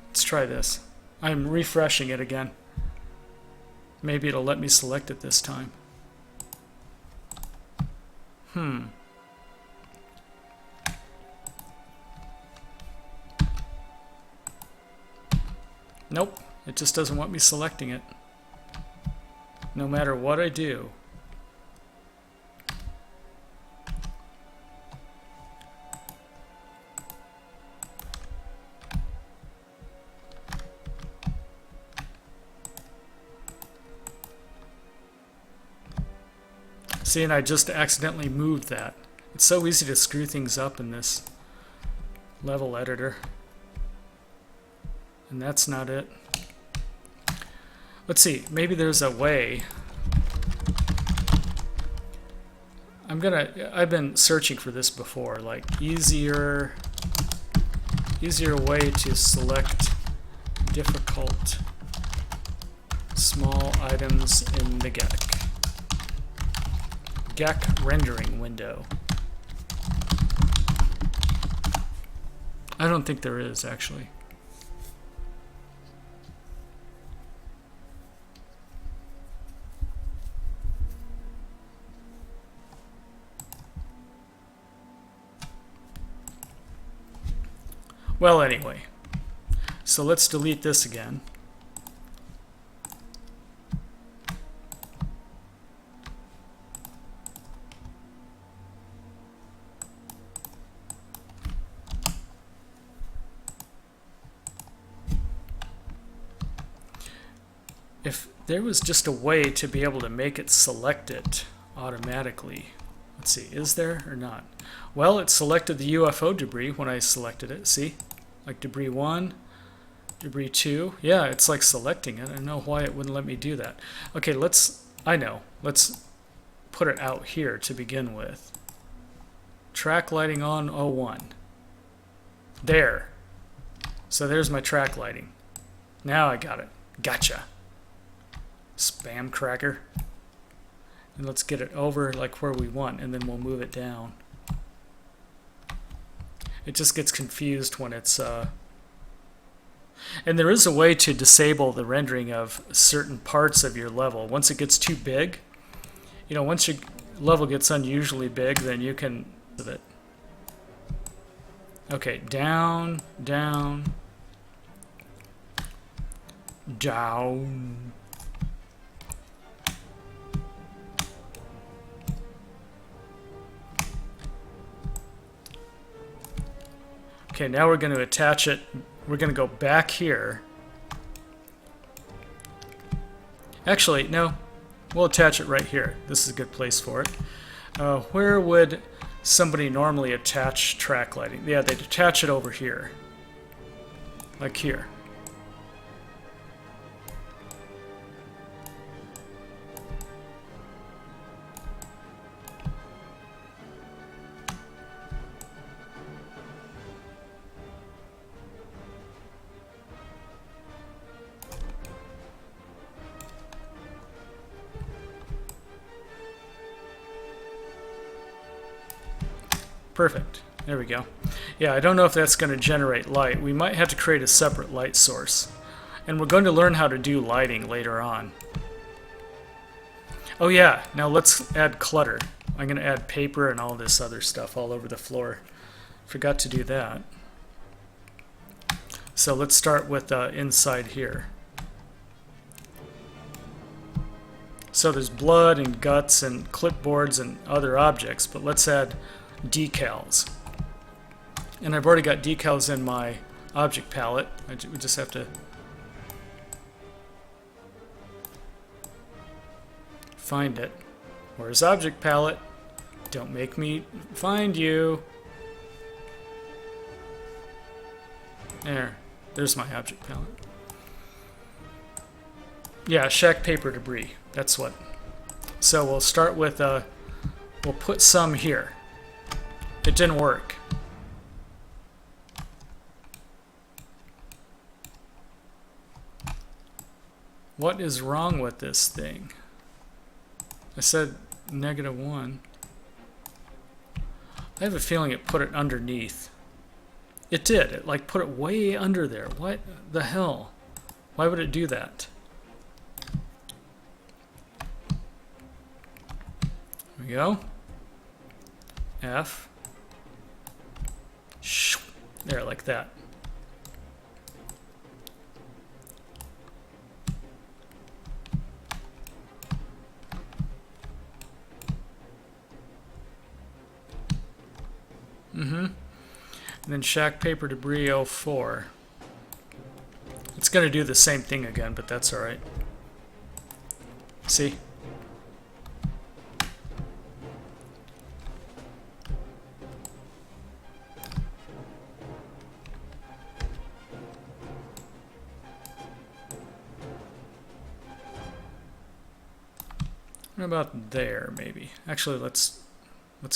Speaker 1: Let's try this. I'm refreshing it again. Maybe it'll let me select it this time. Nope, it just doesn't want me selecting it. No matter what I do. See, and I just accidentally moved that. It's so easy to screw things up in this level editor. And that's not it. Let's see, maybe there's a way. I've been searching for this before, like easier way to select difficult small items in the GECK rendering window. I don't think there is, actually. Well, anyway, so let's delete this again. If there was just a way to be able to make it select it automatically. Let's see, is there or not? Well, it selected the UFO debris when I selected it, see? Like debris 1, debris 2. Yeah, it's like selecting it. I don't know why it wouldn't let me do that. Okay, let's put it out here to begin with. Track lighting on 01. There. So there's my track lighting. Now I got it. Gotcha. Spam cracker. And let's get it over like where we want, and then we'll move it down. It just gets confused when it's and there is a way to disable the rendering of certain parts of your level. Once it gets too big, you know, once your level gets unusually big, then you can with it. Okay, down, down, down. Okay, now we're going to attach it. We're going to go back here. Actually, no. We'll attach it right here. This is a good place for it. Where would somebody normally attach track lighting? Yeah, they'd attach it over here. Like here. Perfect. There we go. Yeah, I don't know if that's going to generate light. We might have to create a separate light source. And we're going to learn how to do lighting later on. Oh yeah, now let's add clutter. I'm going to add paper and all this other stuff all over the floor. Forgot to do that. So let's start with inside here. So there's blood and guts and clipboards and other objects, but let's add decals. And I've already got decals in my object palette. We just have to find it. Where's object palette? Don't make me find you. There's my object palette. Yeah, shack paper debris. That's what. So we'll start with we'll put some here. It didn't work. What is wrong with this thing? I said -1. I have a feeling it put it underneath. It did. It like put it way under there. What the hell? Why would it do that? There we go. F. There, like that. And then shack paper debris 04. It's going to do the same thing again, but that's all right. See? What about there, maybe? Actually, let's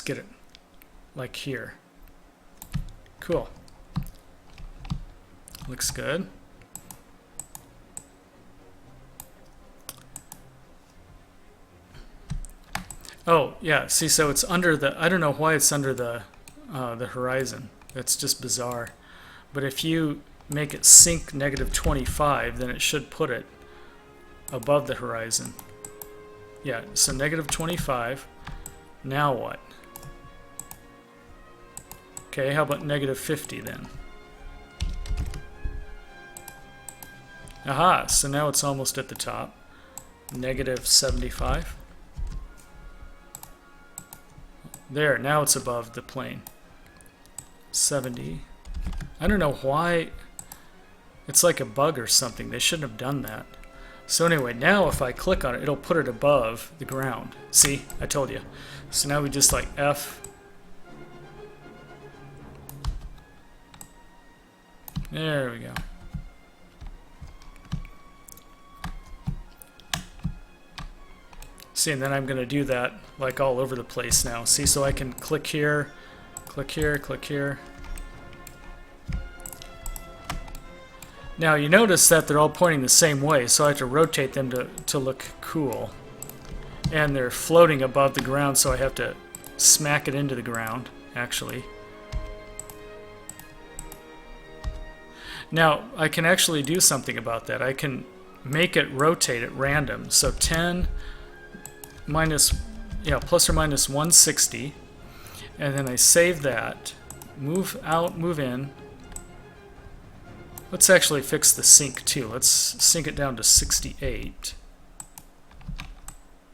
Speaker 1: get it like here. Cool. Looks good. Oh, yeah, see, so it's under the, I don't know why it's under the horizon. That's just bizarre. But if you make it sync -25, then it should put it above the horizon. Yeah, so -25. Now what? Okay, how about -50 then? Aha, so now it's almost at the top. -75. There, now it's above the plane. 70. I don't know why. It's like a bug or something. They shouldn't have done that. So anyway, now if I click on it, it'll put it above the ground. See? I told you. So now we just like F. There we go. See, and then I'm going to do that like all over the place now. See, so I can click here, click here, click here. Now you notice that they're all pointing the same way, so I have to rotate them to look cool. And they're floating above the ground, so I have to smack it into the ground, actually. Now, I can actually do something about that. I can make it rotate at random. So 10 minus, plus or minus 160. And then I save that. Move out, move in. Let's actually fix the sync too. Let's sync it down to 68.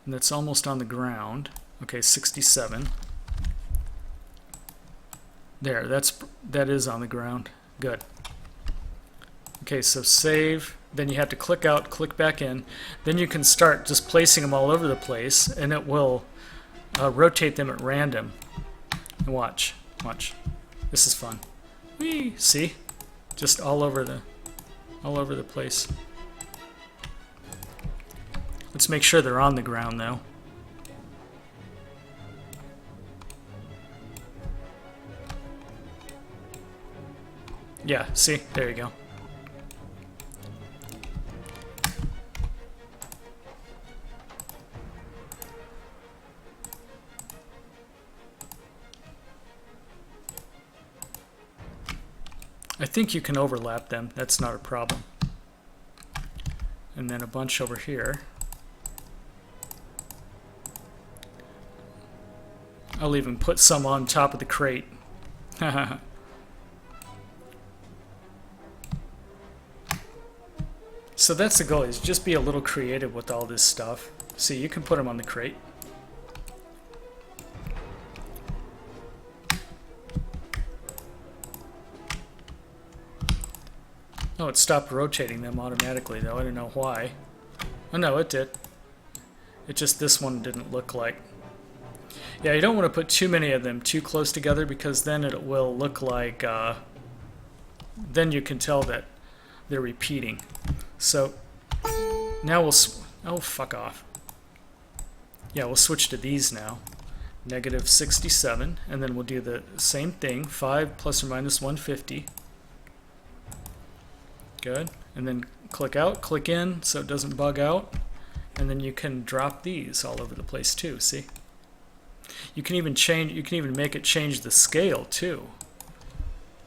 Speaker 1: And that's almost on the ground. Okay, 67. There, that is on the ground. Good. Okay, so save. Then you have to click out, click back in. Then you can start just placing them all over the place, and it will rotate them at random. And watch. This is fun. Whee! See? Just all over the place. Let's make sure they're on the ground though. Yeah, see? There you go. I think you can overlap them. That's not a problem. And then a bunch over here. I'll even put some on top of the crate. So that's the goal, is just be a little creative with all this stuff. See, you can put them on the crate. Oh, it stopped rotating them automatically though. I don't know why. Oh no, it did. It just, this one didn't look like. Yeah, you don't want to put too many of them too close together, because then it will look like, then you can tell that they're repeating. So now we'll, oh fuck off. Yeah, we'll switch to these now. Negative 67, and then we'll do the same thing, 5 plus or minus 150. Good, and then click out, click in so it doesn't bug out, and then you can drop these all over the place too, see? You can even change, you can even make it change the scale too.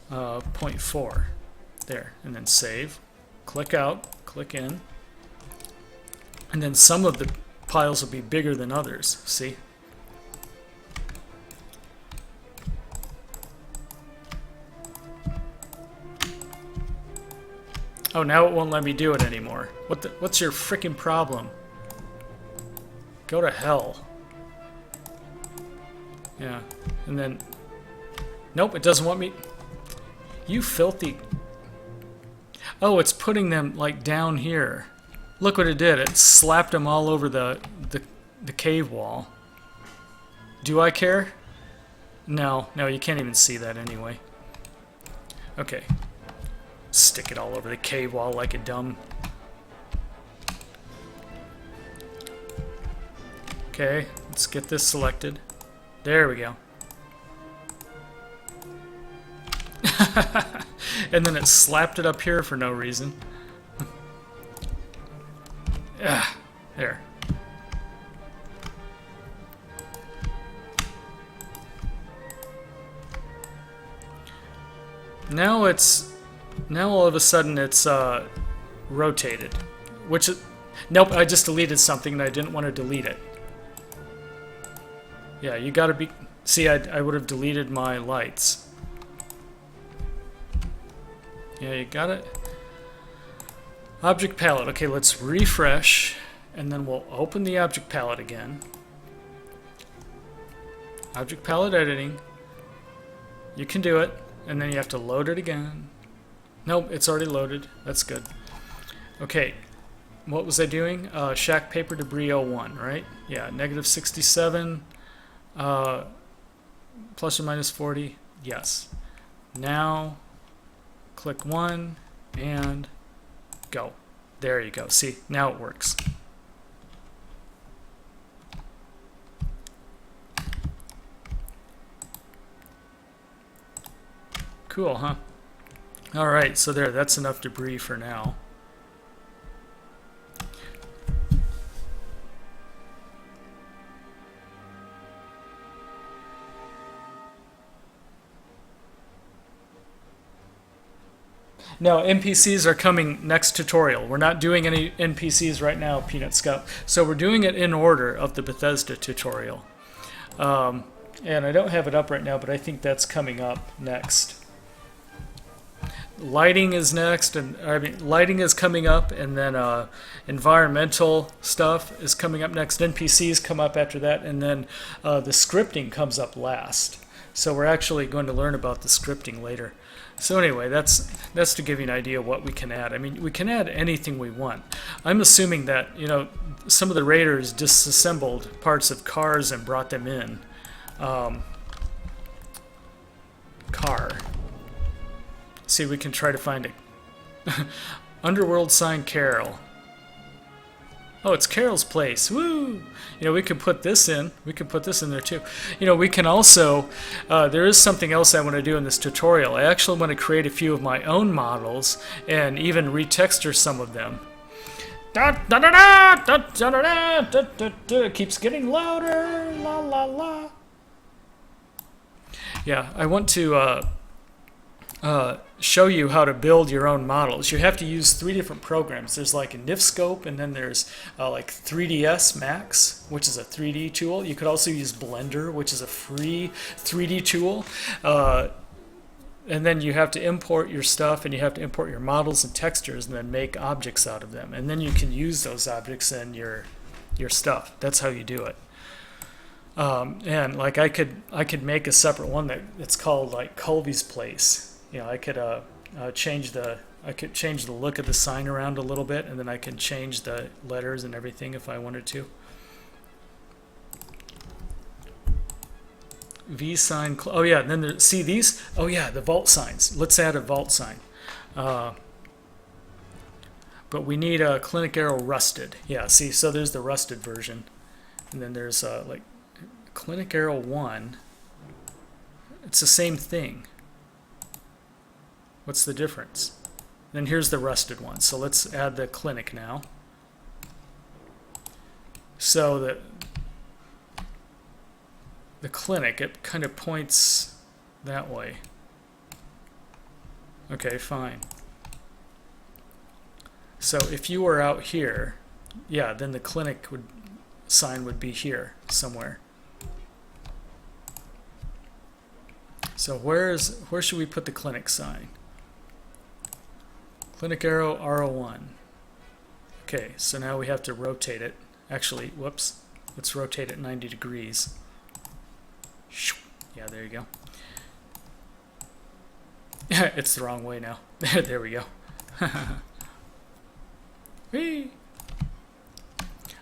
Speaker 1: 0.4, there, and then save. Click out, click in, and then some of the piles will be bigger than others, see? Oh, now it won't let me do it anymore. What's your freaking problem? Go to hell. Yeah, and then... Nope, it doesn't want me... You filthy... Oh, it's putting them, like, down here. Look what it did. It slapped them all over the cave wall. Do I care? No, you can't even see that anyway. Okay. Stick it all over the cave wall like a dumb... Okay, let's get this selected. There we go. And then it slapped it up here for no reason. Ah, there. Now it's... Now all of a sudden it's rotated. Which... Nope, I just deleted something and I didn't want to delete it. Yeah, you gotta be... See, I would have deleted my lights. Yeah, you got it. Object palette. Okay, let's refresh, and then we'll open the object palette again. Object palette editing. You can do it, and then you have to load it again. Nope, it's already loaded. That's good. Okay, what was I doing? Shack paper debris 01, right? Yeah, negative 67. Plus or minus 40. Yes. Now, click 1 and go. There you go. See, now it works. Cool, huh? All right, so there, that's enough debris for now. No, NPCs are coming next tutorial. We're not doing any NPCs right now, Peanut Scout. So we're doing it in order of the Bethesda tutorial. And I don't have it up right now, but I think that's coming up next. Lighting is next, and I mean, lighting is coming up, and then environmental stuff is coming up next. NPCs come up after that, and then the scripting comes up last. So we're actually going to learn about the scripting later. So anyway, that's to give you an idea of what we can add. I mean, we can add anything we want. I'm assuming that, you know, some of the raiders disassembled parts of cars and brought them in. Car. See, we can try to find a Underworld sign Carol. Oh, it's Carol's place. Woo! You know, we could put this in. We could put this in there too. You know, we can also, there is something else I want to do in this tutorial. I actually want to create a few of my own models and even retexture some of them. It keeps getting louder. La la la. Yeah, I want to show you how to build your own models. You have to use 3 different programs. There's like a NIFScope, and then there's like 3ds Max, which is a 3D tool. You could also use Blender, which is a free 3D tool. And then you have to import your stuff, and you have to import your models and textures, and then make objects out of them. And then you can use those objects in your stuff. That's how you do it. And like I could make a separate one that's called like Colby's Place. You know, I could change the look of the sign around a little bit, and then I can change the letters and everything if I wanted to. V sign. Oh yeah, and then there, see these? Oh yeah, the vault signs. Let's add a vault sign. But we need a clinic arrow rusted. Yeah, see, so there's the rusted version, and then there's like clinic arrow 1. It's the same thing. What's the difference? Then here's the rusted one. So let's add the clinic now. So the clinic, it kind of points that way. Okay, fine. So if you were out here, yeah, then the clinic sign would be here somewhere. So where should we put the clinic sign? Clinic arrow R01. Okay, so now we have to rotate it. Actually, whoops. Let's rotate it 90 degrees. Yeah, there you go. It's the wrong way now. There we go. Whee!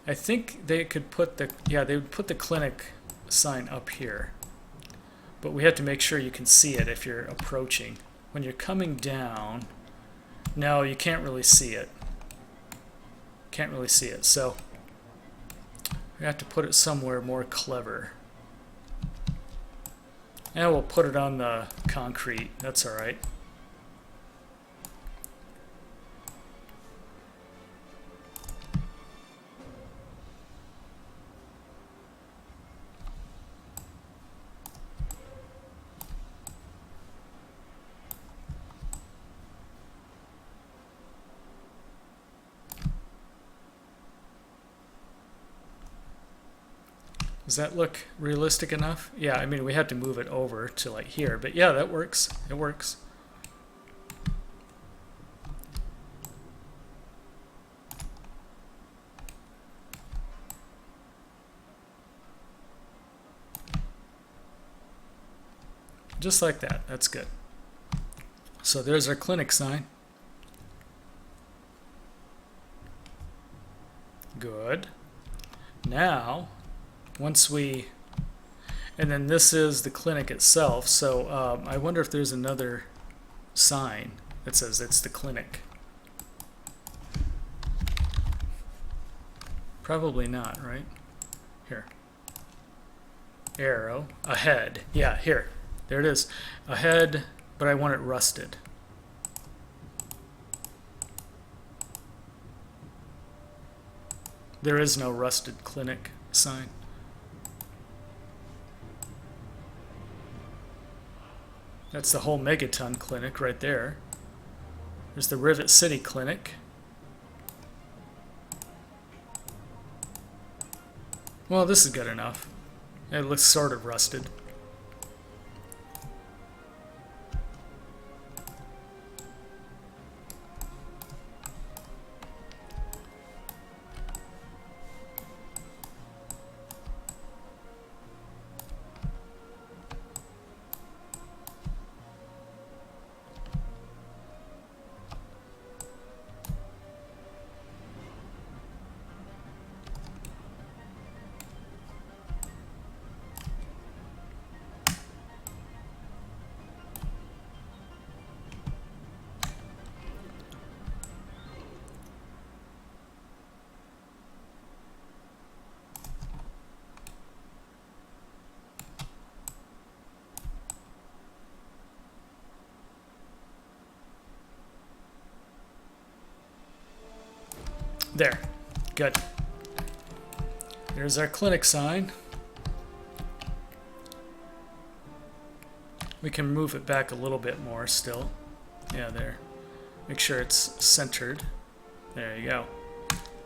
Speaker 1: I think they could put the, yeah, they would put the clinic sign up here. But we have to make sure you can see it if you're approaching. When you're coming down, no, you can't really see it. Can't really see it. So we have to put it somewhere more clever. And we'll put it on the concrete. That's all right. Does that look realistic enough? Yeah, I mean, we have to move it over to like here, but yeah, that works. It works. Just like that. That's good. So there's our clinic sign. Good. Now, once we, and then this is the clinic itself, so I wonder if there's another sign that says it's the clinic. Probably not, right? Here. Arrow, ahead. Yeah, here. There it is. Ahead, but I want it rusted. There is no rusted clinic sign. That's the whole Megaton clinic right there. There's the Rivet City clinic. Well, this is good enough. It looks sort of rusted. There. Good. There's our clinic sign. We can move it back a little bit more still. Yeah, there. Make sure it's centered. There you go.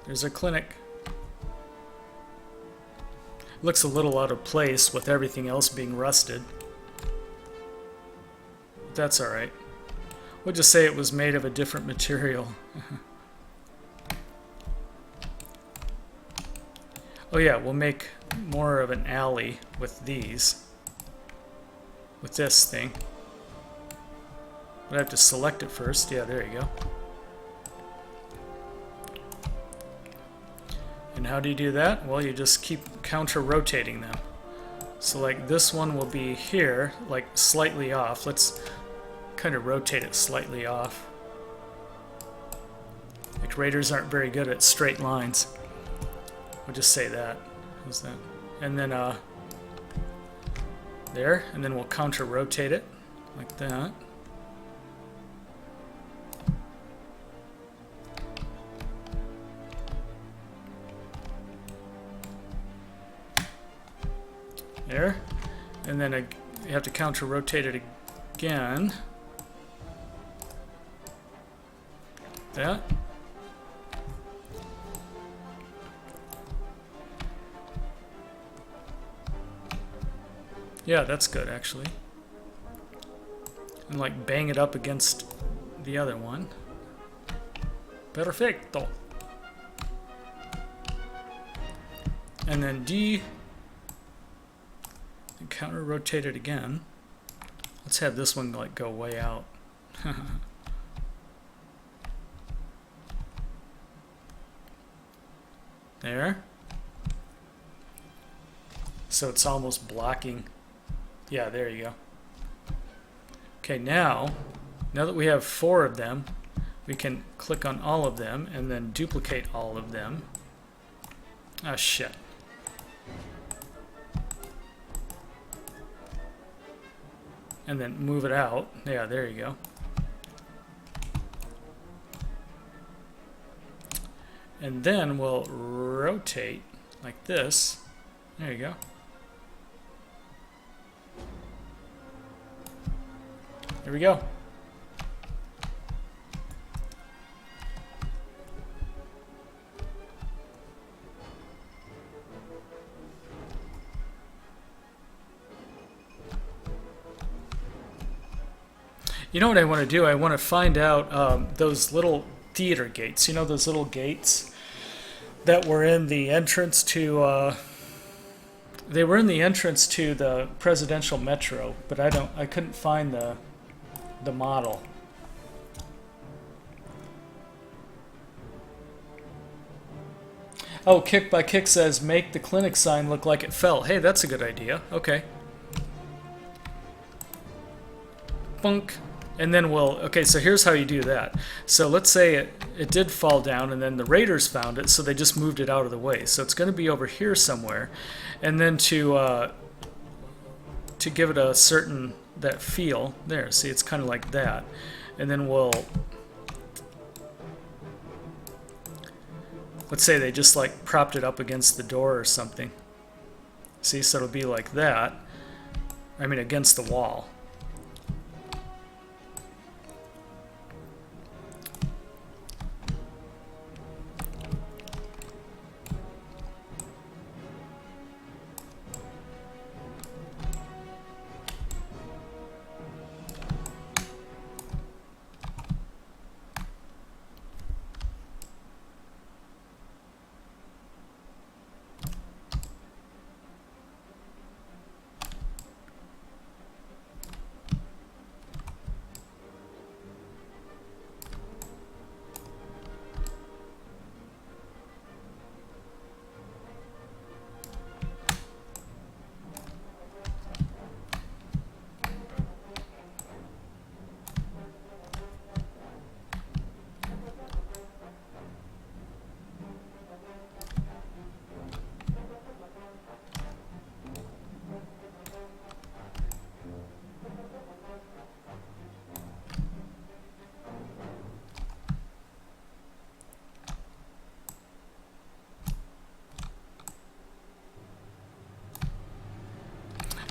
Speaker 1: There's our clinic. Looks a little out of place with everything else being rusted. But that's alright. We'll just say it was made of a different material. Oh yeah, we'll make more of an alley with these. With this thing. But I have to select it first. Yeah, there you go. And how do you do that? Well, you just keep counter-rotating them. So like this one will be here, like slightly off. Let's kind of rotate it slightly off. Like raiders aren't very good at straight lines. We'll just say that. How's that? And then there, and then we'll counter-rotate it like that. There, and then you have to counter-rotate it again. That. Yeah, that's good actually. And like bang it up against the other one. Perfecto. And then D. And counter rotate it again. Let's have this one like go way out. There. So it's almost blocking. Yeah, there you go. Okay, now that we have 4 of them, we can click on all of them and then duplicate all of them. Ah, shit. And then move it out. Yeah, there you go. And then we'll rotate like this. There you go. There we go. You know what I want to do? I want to find out those little theater gates. You know those little gates that were in the entrance to they were in the entrance to the presidential metro, but I couldn't find the model. Oh, Kick by Kick says make the clinic sign look like it fell. Hey, that's a good idea. Okay. Bunk. And then okay, so here's how you do that. So let's say it did fall down and then the raiders found it, so they just moved it out of the way. So it's going to be over here somewhere. And then to give it a certain that feel. There, see, it's kind of like that. And then we'll, let's say they just like propped it up against the door or something. See, so it'll be like that. I mean, against the wall.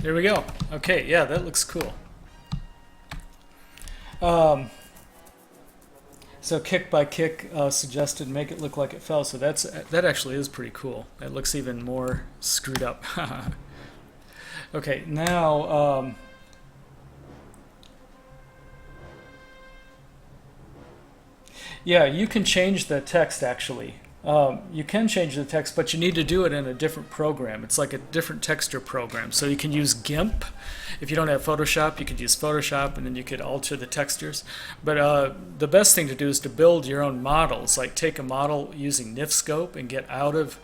Speaker 1: There we go. Okay, yeah, that looks cool. So kick by kick suggested make it look like it fell. So that actually is pretty cool. That looks even more screwed up. Okay, now yeah, you can change the text actually. You can change the text, but you need to do it in a different program. It's like a different texture program. So you can use GIMP. If you don't have Photoshop, you could use Photoshop, and then you could alter the textures. But the best thing to do is to build your own models. Like take a model using NIFScope and get out of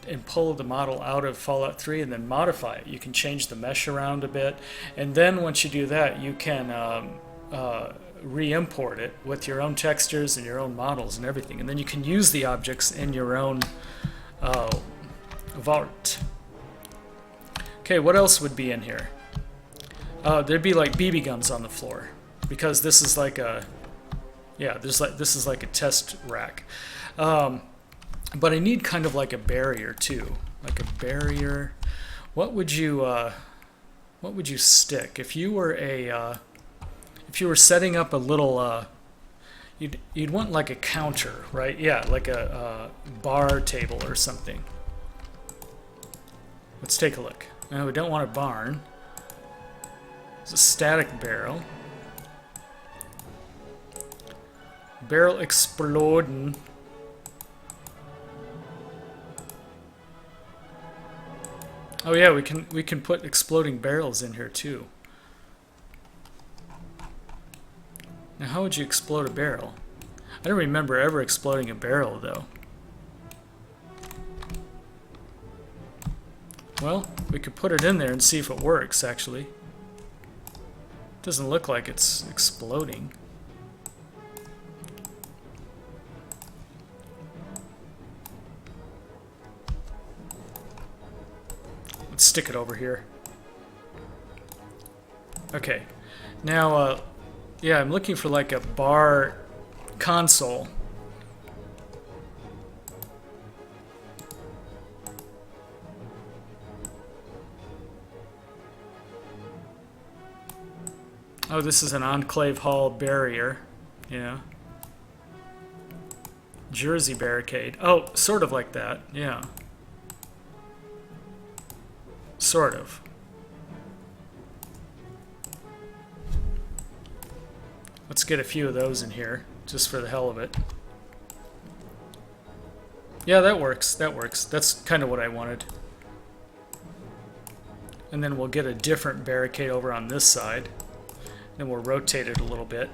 Speaker 1: and pull the model out of Fallout 3 and then modify it. You can change the mesh around a bit, and then once you do that, you can re-import it with your own textures and your own models and everything, and then you can use the objects in your own vault. Okay, what else would be in here? There'd be like BB guns on the floor, because this is like a, yeah, this is like a test rack. But I need kind of like a barrier too, like a barrier. What would you stick if you were a if you were setting up a little, you'd want like a counter, right? Yeah, like a bar table or something. Let's take a look. No, we don't want a barn. It's a static barrel. Barrel exploding. Oh yeah, we can put exploding barrels in here too. Now, how would you explode a barrel? I don't remember ever exploding a barrel, though. Well, we could put it in there and see if it works, actually. Doesn't look like it's exploding. Let's stick it over here. Okay. Now, yeah, I'm looking for like a bar console. Oh, this is an Enclave Hall barrier. Yeah. Jersey barricade. Oh, sort of like that. Yeah. Sort of. Let's get a few of those in here, just for the hell of it. Yeah, that works. That works. That's kind of what I wanted. And then we'll get a different barricade over on this side. Then we'll rotate it a little bit.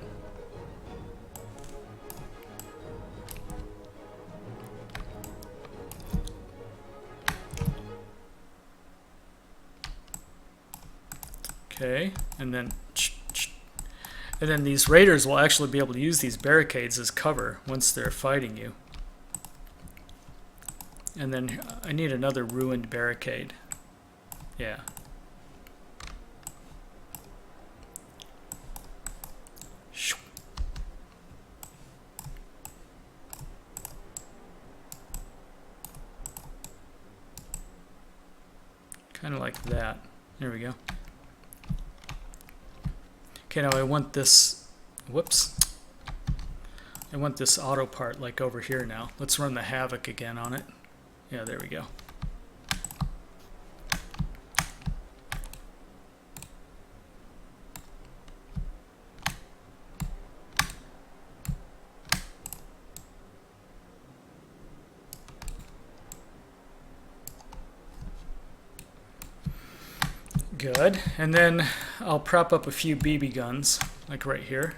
Speaker 1: Okay, and then these raiders will actually be able to use these barricades as cover once they're fighting you. And then I need another ruined barricade. Yeah. Kind of like that. There we go. Okay, now I want this, whoops. I want this auto part like over here now. Let's run the havoc again on it. Yeah, there we go. Good. And then I'll prop up a few BB guns, like right here.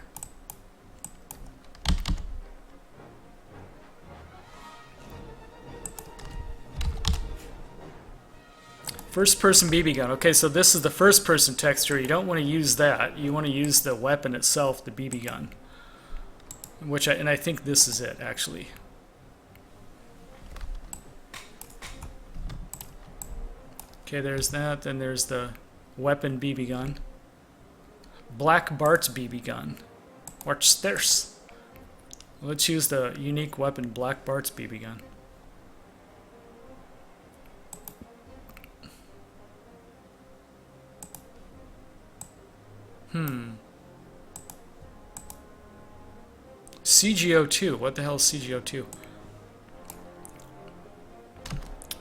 Speaker 1: First person BB gun. Okay, so this is the first person texture. You don't want to use that. You want to use the weapon itself, the BB gun. And I think this is it, actually. Okay, there's that. Then there's the weapon BB gun. Black Bart's BB gun. Watch this. Let's use the unique weapon Black Bart's BB gun. CGO2. What the hell is CGO2?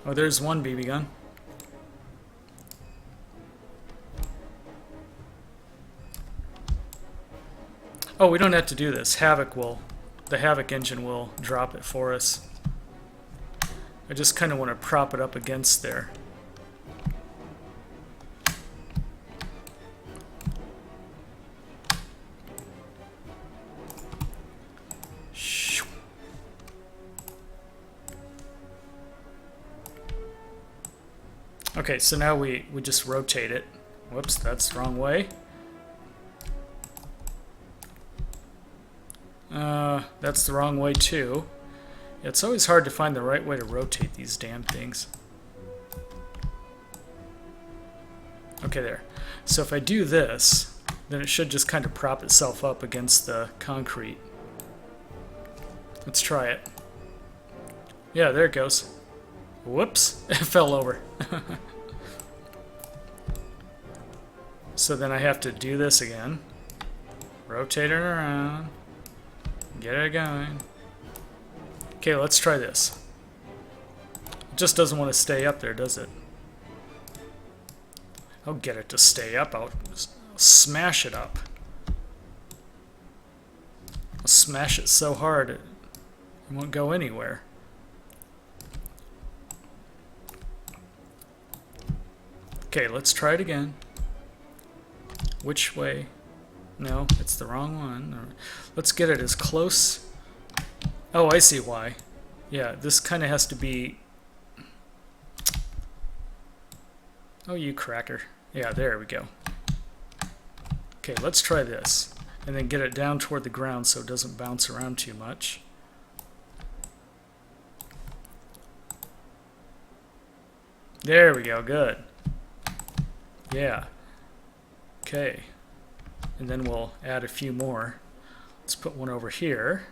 Speaker 1: Oh, there's one BB gun. Oh, we don't have to do this. The Havoc engine will drop it for us. I just kind of want to prop it up against there. Okay, so now we just rotate it. Whoops, that's the wrong way. That's the wrong way too. Yeah, it's always hard to find the right way to rotate these damn things. Okay, there. So if I do this, then it should just kind of prop itself up against the concrete. Let's try it. Yeah, there it goes. Whoops, it fell over. So then I have to do this again. Rotate it around. Get it going. Okay, let's try this. It just doesn't want to stay up there, does it? I'll get it to stay up. I'll smash it up. I'll smash it so hard it won't go anywhere. Okay, let's try it again. Which way? No, it's the wrong one. Let's get it as close. Oh, I see why. Yeah, this kind of has to be... Oh, you cracker. Yeah, there we go. Okay, let's try this. And then get it down toward the ground so it doesn't bounce around too much. There we go, good. Yeah. Okay. And then we'll add a few more. Let's put one over here.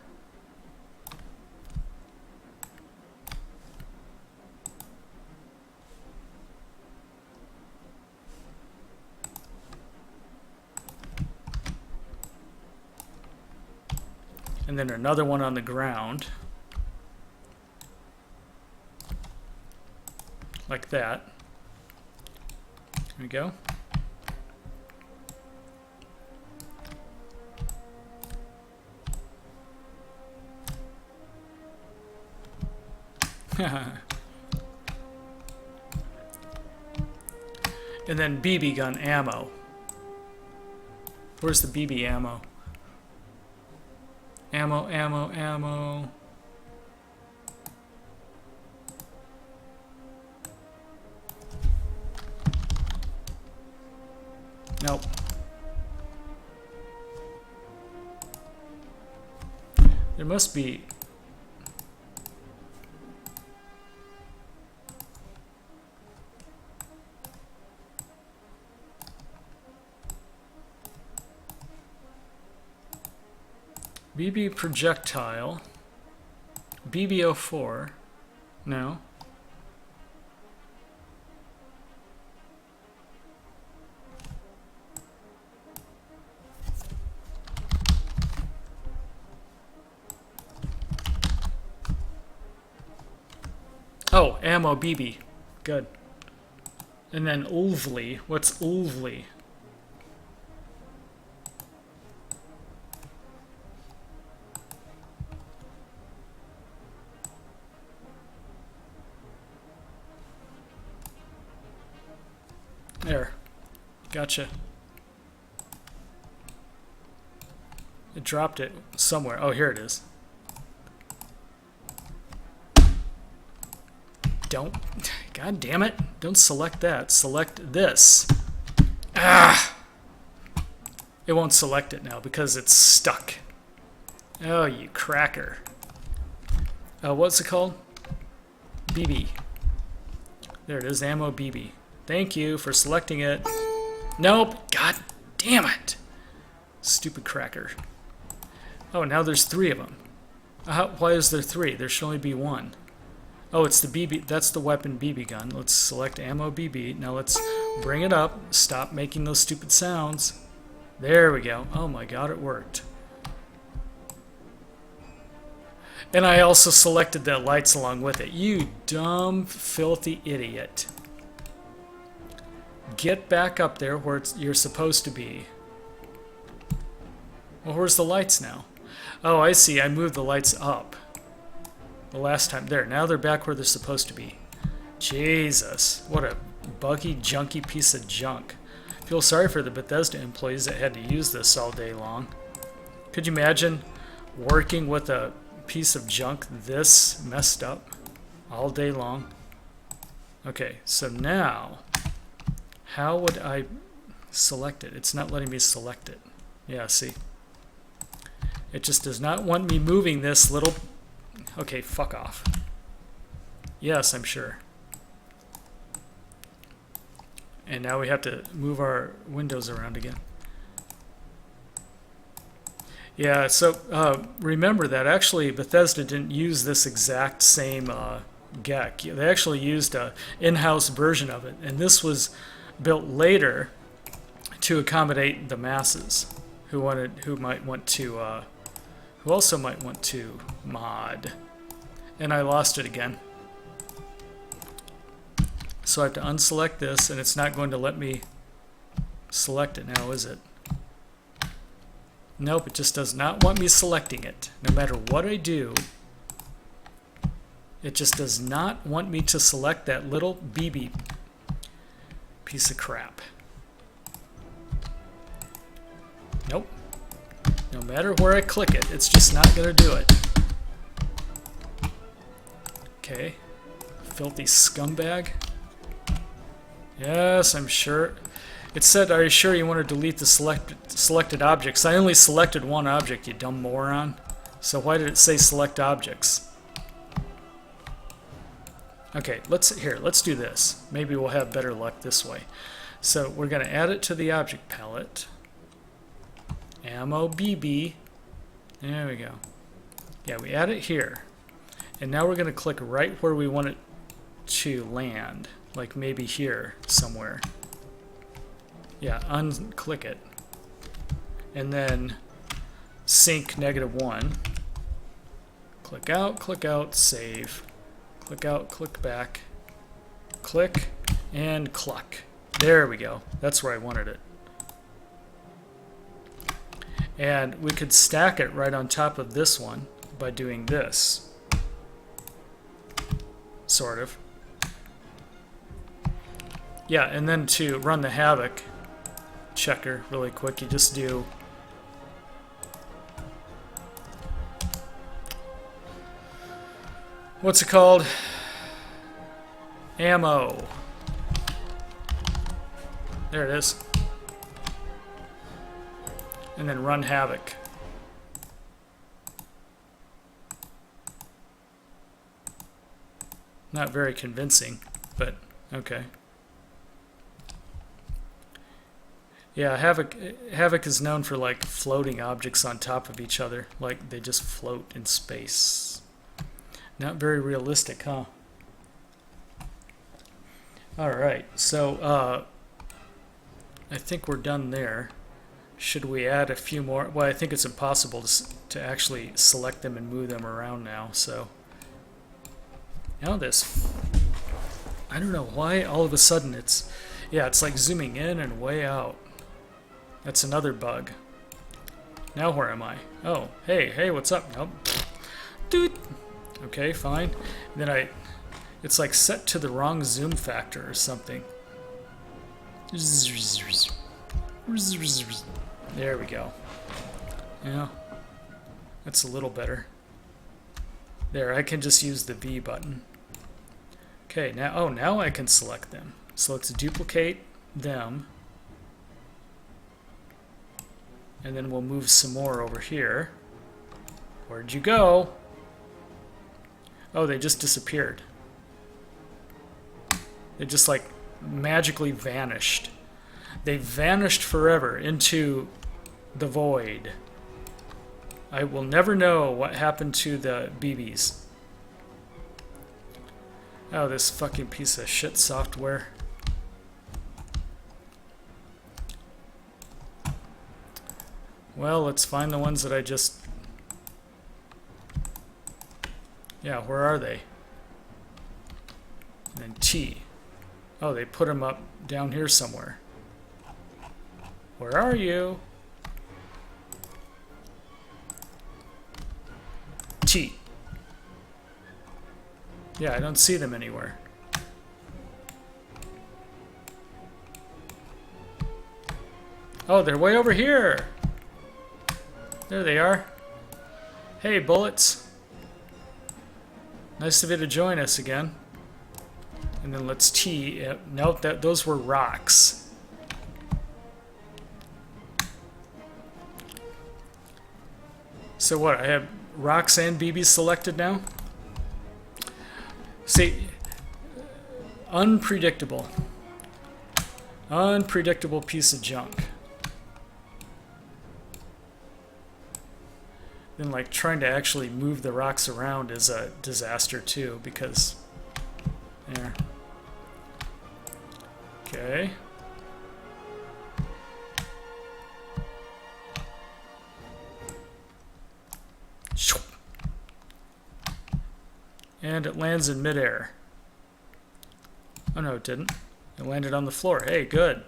Speaker 1: And then another one on the ground. Like that. There we go. And then BB gun ammo. Where's the BB ammo? Ammo, ammo, ammo. Nope. There must be... BB projectile, BB04, no. Oh, ammo BB. Good. And then Ulvly. What's Ulvly? There. Gotcha. It dropped it somewhere. Oh, here it is. Don't. God damn it. Don't select that. Select this. Ah! It won't select it now because it's stuck. Oh, you cracker. What's it called? BB. There it is. Ammo BB. Thank you for selecting it. Nope. God damn it. Stupid cracker. Oh, now there's 3 of them. Why is there 3? There should only be 1. Oh, it's the BB. That's the weapon BB gun. Let's select ammo BB. Now let's bring it up. Stop making those stupid sounds. There we go. Oh my god, it worked. And I also selected the lights along with it. You dumb, filthy idiot. Get back up there where you're supposed to be. Well, where's the lights now? Oh, I see. I moved the lights up. The last time. There. Now they're back where they're supposed to be. Jesus. What a buggy, junky piece of junk. I feel sorry for the Bethesda employees that had to use this all day long. Could you imagine working with a piece of junk this messed up all day long? Okay, so now, how would I select it? It's not letting me select it. Yeah, see? It just does not want me moving this little... Okay, fuck off. Yes, I'm sure. And now we have to move our windows around again. Yeah, so remember that actually Bethesda didn't use this exact same GECK. They actually used an in-house version of it, and this was built later to accommodate the masses who also might want to mod. And I lost it again. So I have to unselect this, and it's not going to let me select it now, is it? Nope, it just does not want me selecting it. No matter what I do, it just does not want me to select that little BB piece of crap. Nope. No matter where I click it, it's just not going to do it. Okay. Filthy scumbag. Yes, I'm sure. It said, are you sure you want to delete the selected objects? I only selected one object, you dumb moron. So why did it say select objects? Okay, let's do this. Maybe we'll have better luck this way. So we're going to add it to the object palette. Ammo BB. There we go. Yeah, we add it here. And now we're going to click right where we want it to land. Like maybe here somewhere. Yeah, unclick it. And then sync -1. Click out, save. Click out, click back. Click, and cluck. There we go. That's where I wanted it. And we could stack it right on top of this one by doing this. Sort of. Yeah, and then to run the Havoc checker really quick, you just do what's it called? Ammo. There it is. And then run Havoc. Not very convincing, but okay. Yeah, Havoc is known for like floating objects on top of each other, like they just float in space. Not very realistic, huh? Alright, so I think we're done there. Should we add a few more? Well, I think it's impossible to actually select them and move them around now, so now this I don't know why all of a sudden it's, yeah, it's like zooming in and way out. That's another bug. Now where am I? Oh, hey, what's up? Nope. Dude. Okay, fine. And then it's like set to the wrong zoom factor or something. There we go. Yeah, that's a little better. There, I can just use the V button. Okay, now I can select them. So let's duplicate them. And then we'll move some more over here. Where'd you go? Oh, they just disappeared. They just like magically vanished. They vanished forever into the void. I will never know what happened to the BBs. Oh, this fucking piece of shit software. Well, let's find the ones that I just... Yeah, where are they? And then T. Oh, they put them up down here somewhere. Where are you? T. Yeah, I don't see them anywhere. Oh, they're way over here. There they are. Hey, bullets. Nice of you to join us again. And then let's T. Note that those were rocks. So what? I have rocks and BBs selected now? See, unpredictable. Unpredictable piece of junk. Then like trying to actually move the rocks around is a disaster too, because there. Okay. And it lands in midair. Oh no, it didn't. It landed on the floor. Hey, good.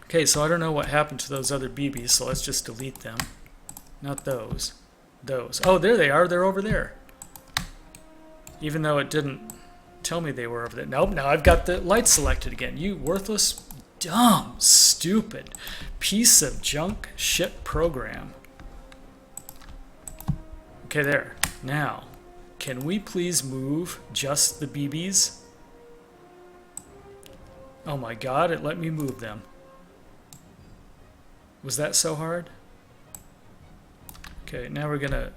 Speaker 1: Okay, so I don't know what happened to those other BBs, so let's just delete them. Not those. Those. Oh, there they are. They're over there. Even though it didn't tell me they were over there. Nope, now I've got the light selected again. You worthless, dumb, stupid piece of junk shit program. Okay, there. Now, can we please move just the BBs? Oh my god, it let me move them. Was that so hard? Okay, now we're gonna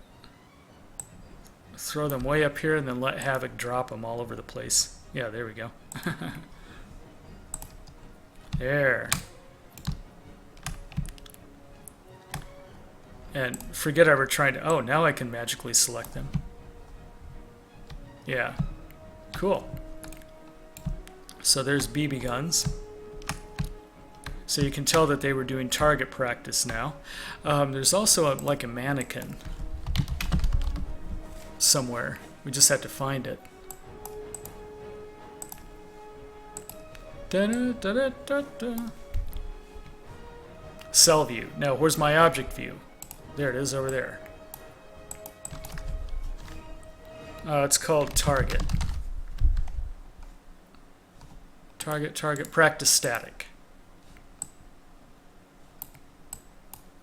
Speaker 1: throw them way up here and then let Havoc drop them all over the place. Yeah, there we go. There. And forget I were trying to... Oh, now I can magically select them. Yeah. Cool. So there's BB guns. So you can tell that they were doing target practice now. There's also like a mannequin somewhere. We just have to find it. Da-da-da-da-da-da. Cell view. Now, where's my object view? There it is over there. It's called target. Target, practice static.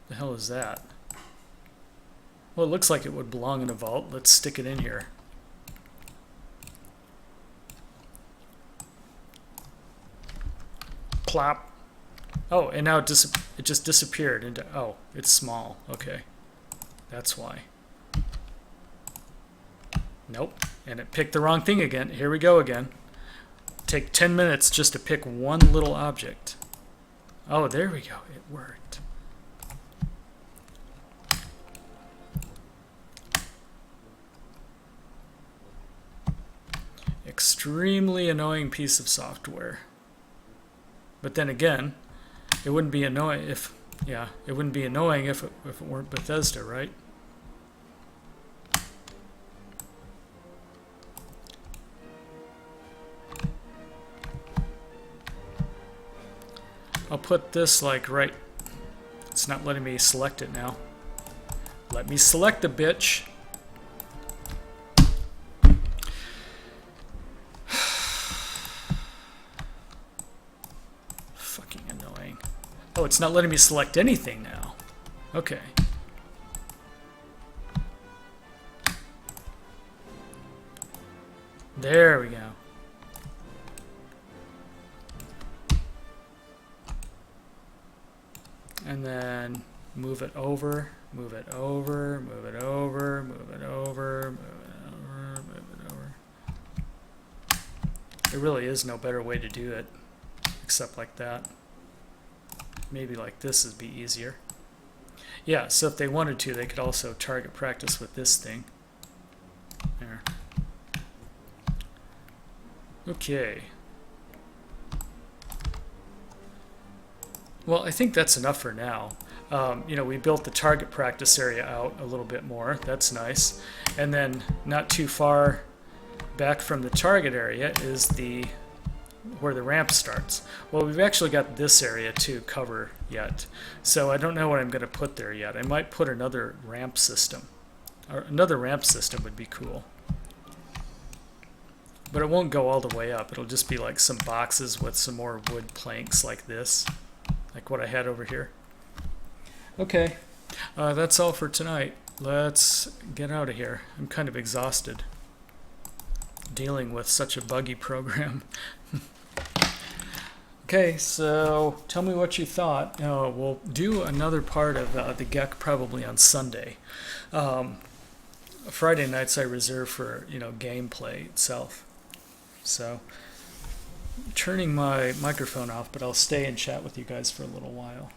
Speaker 1: The hell is that? Well, it looks like it would belong in a vault. Let's stick it in here. Plop. Oh, and now it just disappeared into... Oh, it's small. Okay. That's why. Nope. And it picked the wrong thing again. Here we go again. Take 10 minutes just to pick one little object. Oh, there we go. It worked. Extremely annoying piece of software. But then again, it wouldn't be annoying if... Yeah, it wouldn't be annoying if it weren't Bethesda, right? I'll put this like right. It's not letting me select it now. Let me select the bitch. Fucking annoying. Oh, it's not letting me select anything now. Okay. There we go. And then move it over, move it over, move it over, move it over, move it over, move it over. There really is no better way to do it except like that. Maybe like this would be easier. Yeah, so if they wanted to, they could also target practice with this thing. There. Okay. Well, I think that's enough for now. You know, we built the target practice area out a little bit more. That's nice. And then not too far back from the target area is where the ramp starts. Well, we've actually got this area to cover yet. So I don't know what I'm going to put there yet. I might put another ramp system. Or another ramp system would be cool. But it won't go all the way up. It'll just be like some boxes with some more wood planks like this. Like what I had over here. Okay, that's all for tonight. Let's get out of here. I'm kind of exhausted dealing with such a buggy program. Okay, so tell me what you thought. We'll do another part of the GECK probably on Sunday. Friday nights I reserve for, you know, gameplay itself. So, turning my microphone off, but I'll stay and chat with you guys for a little while.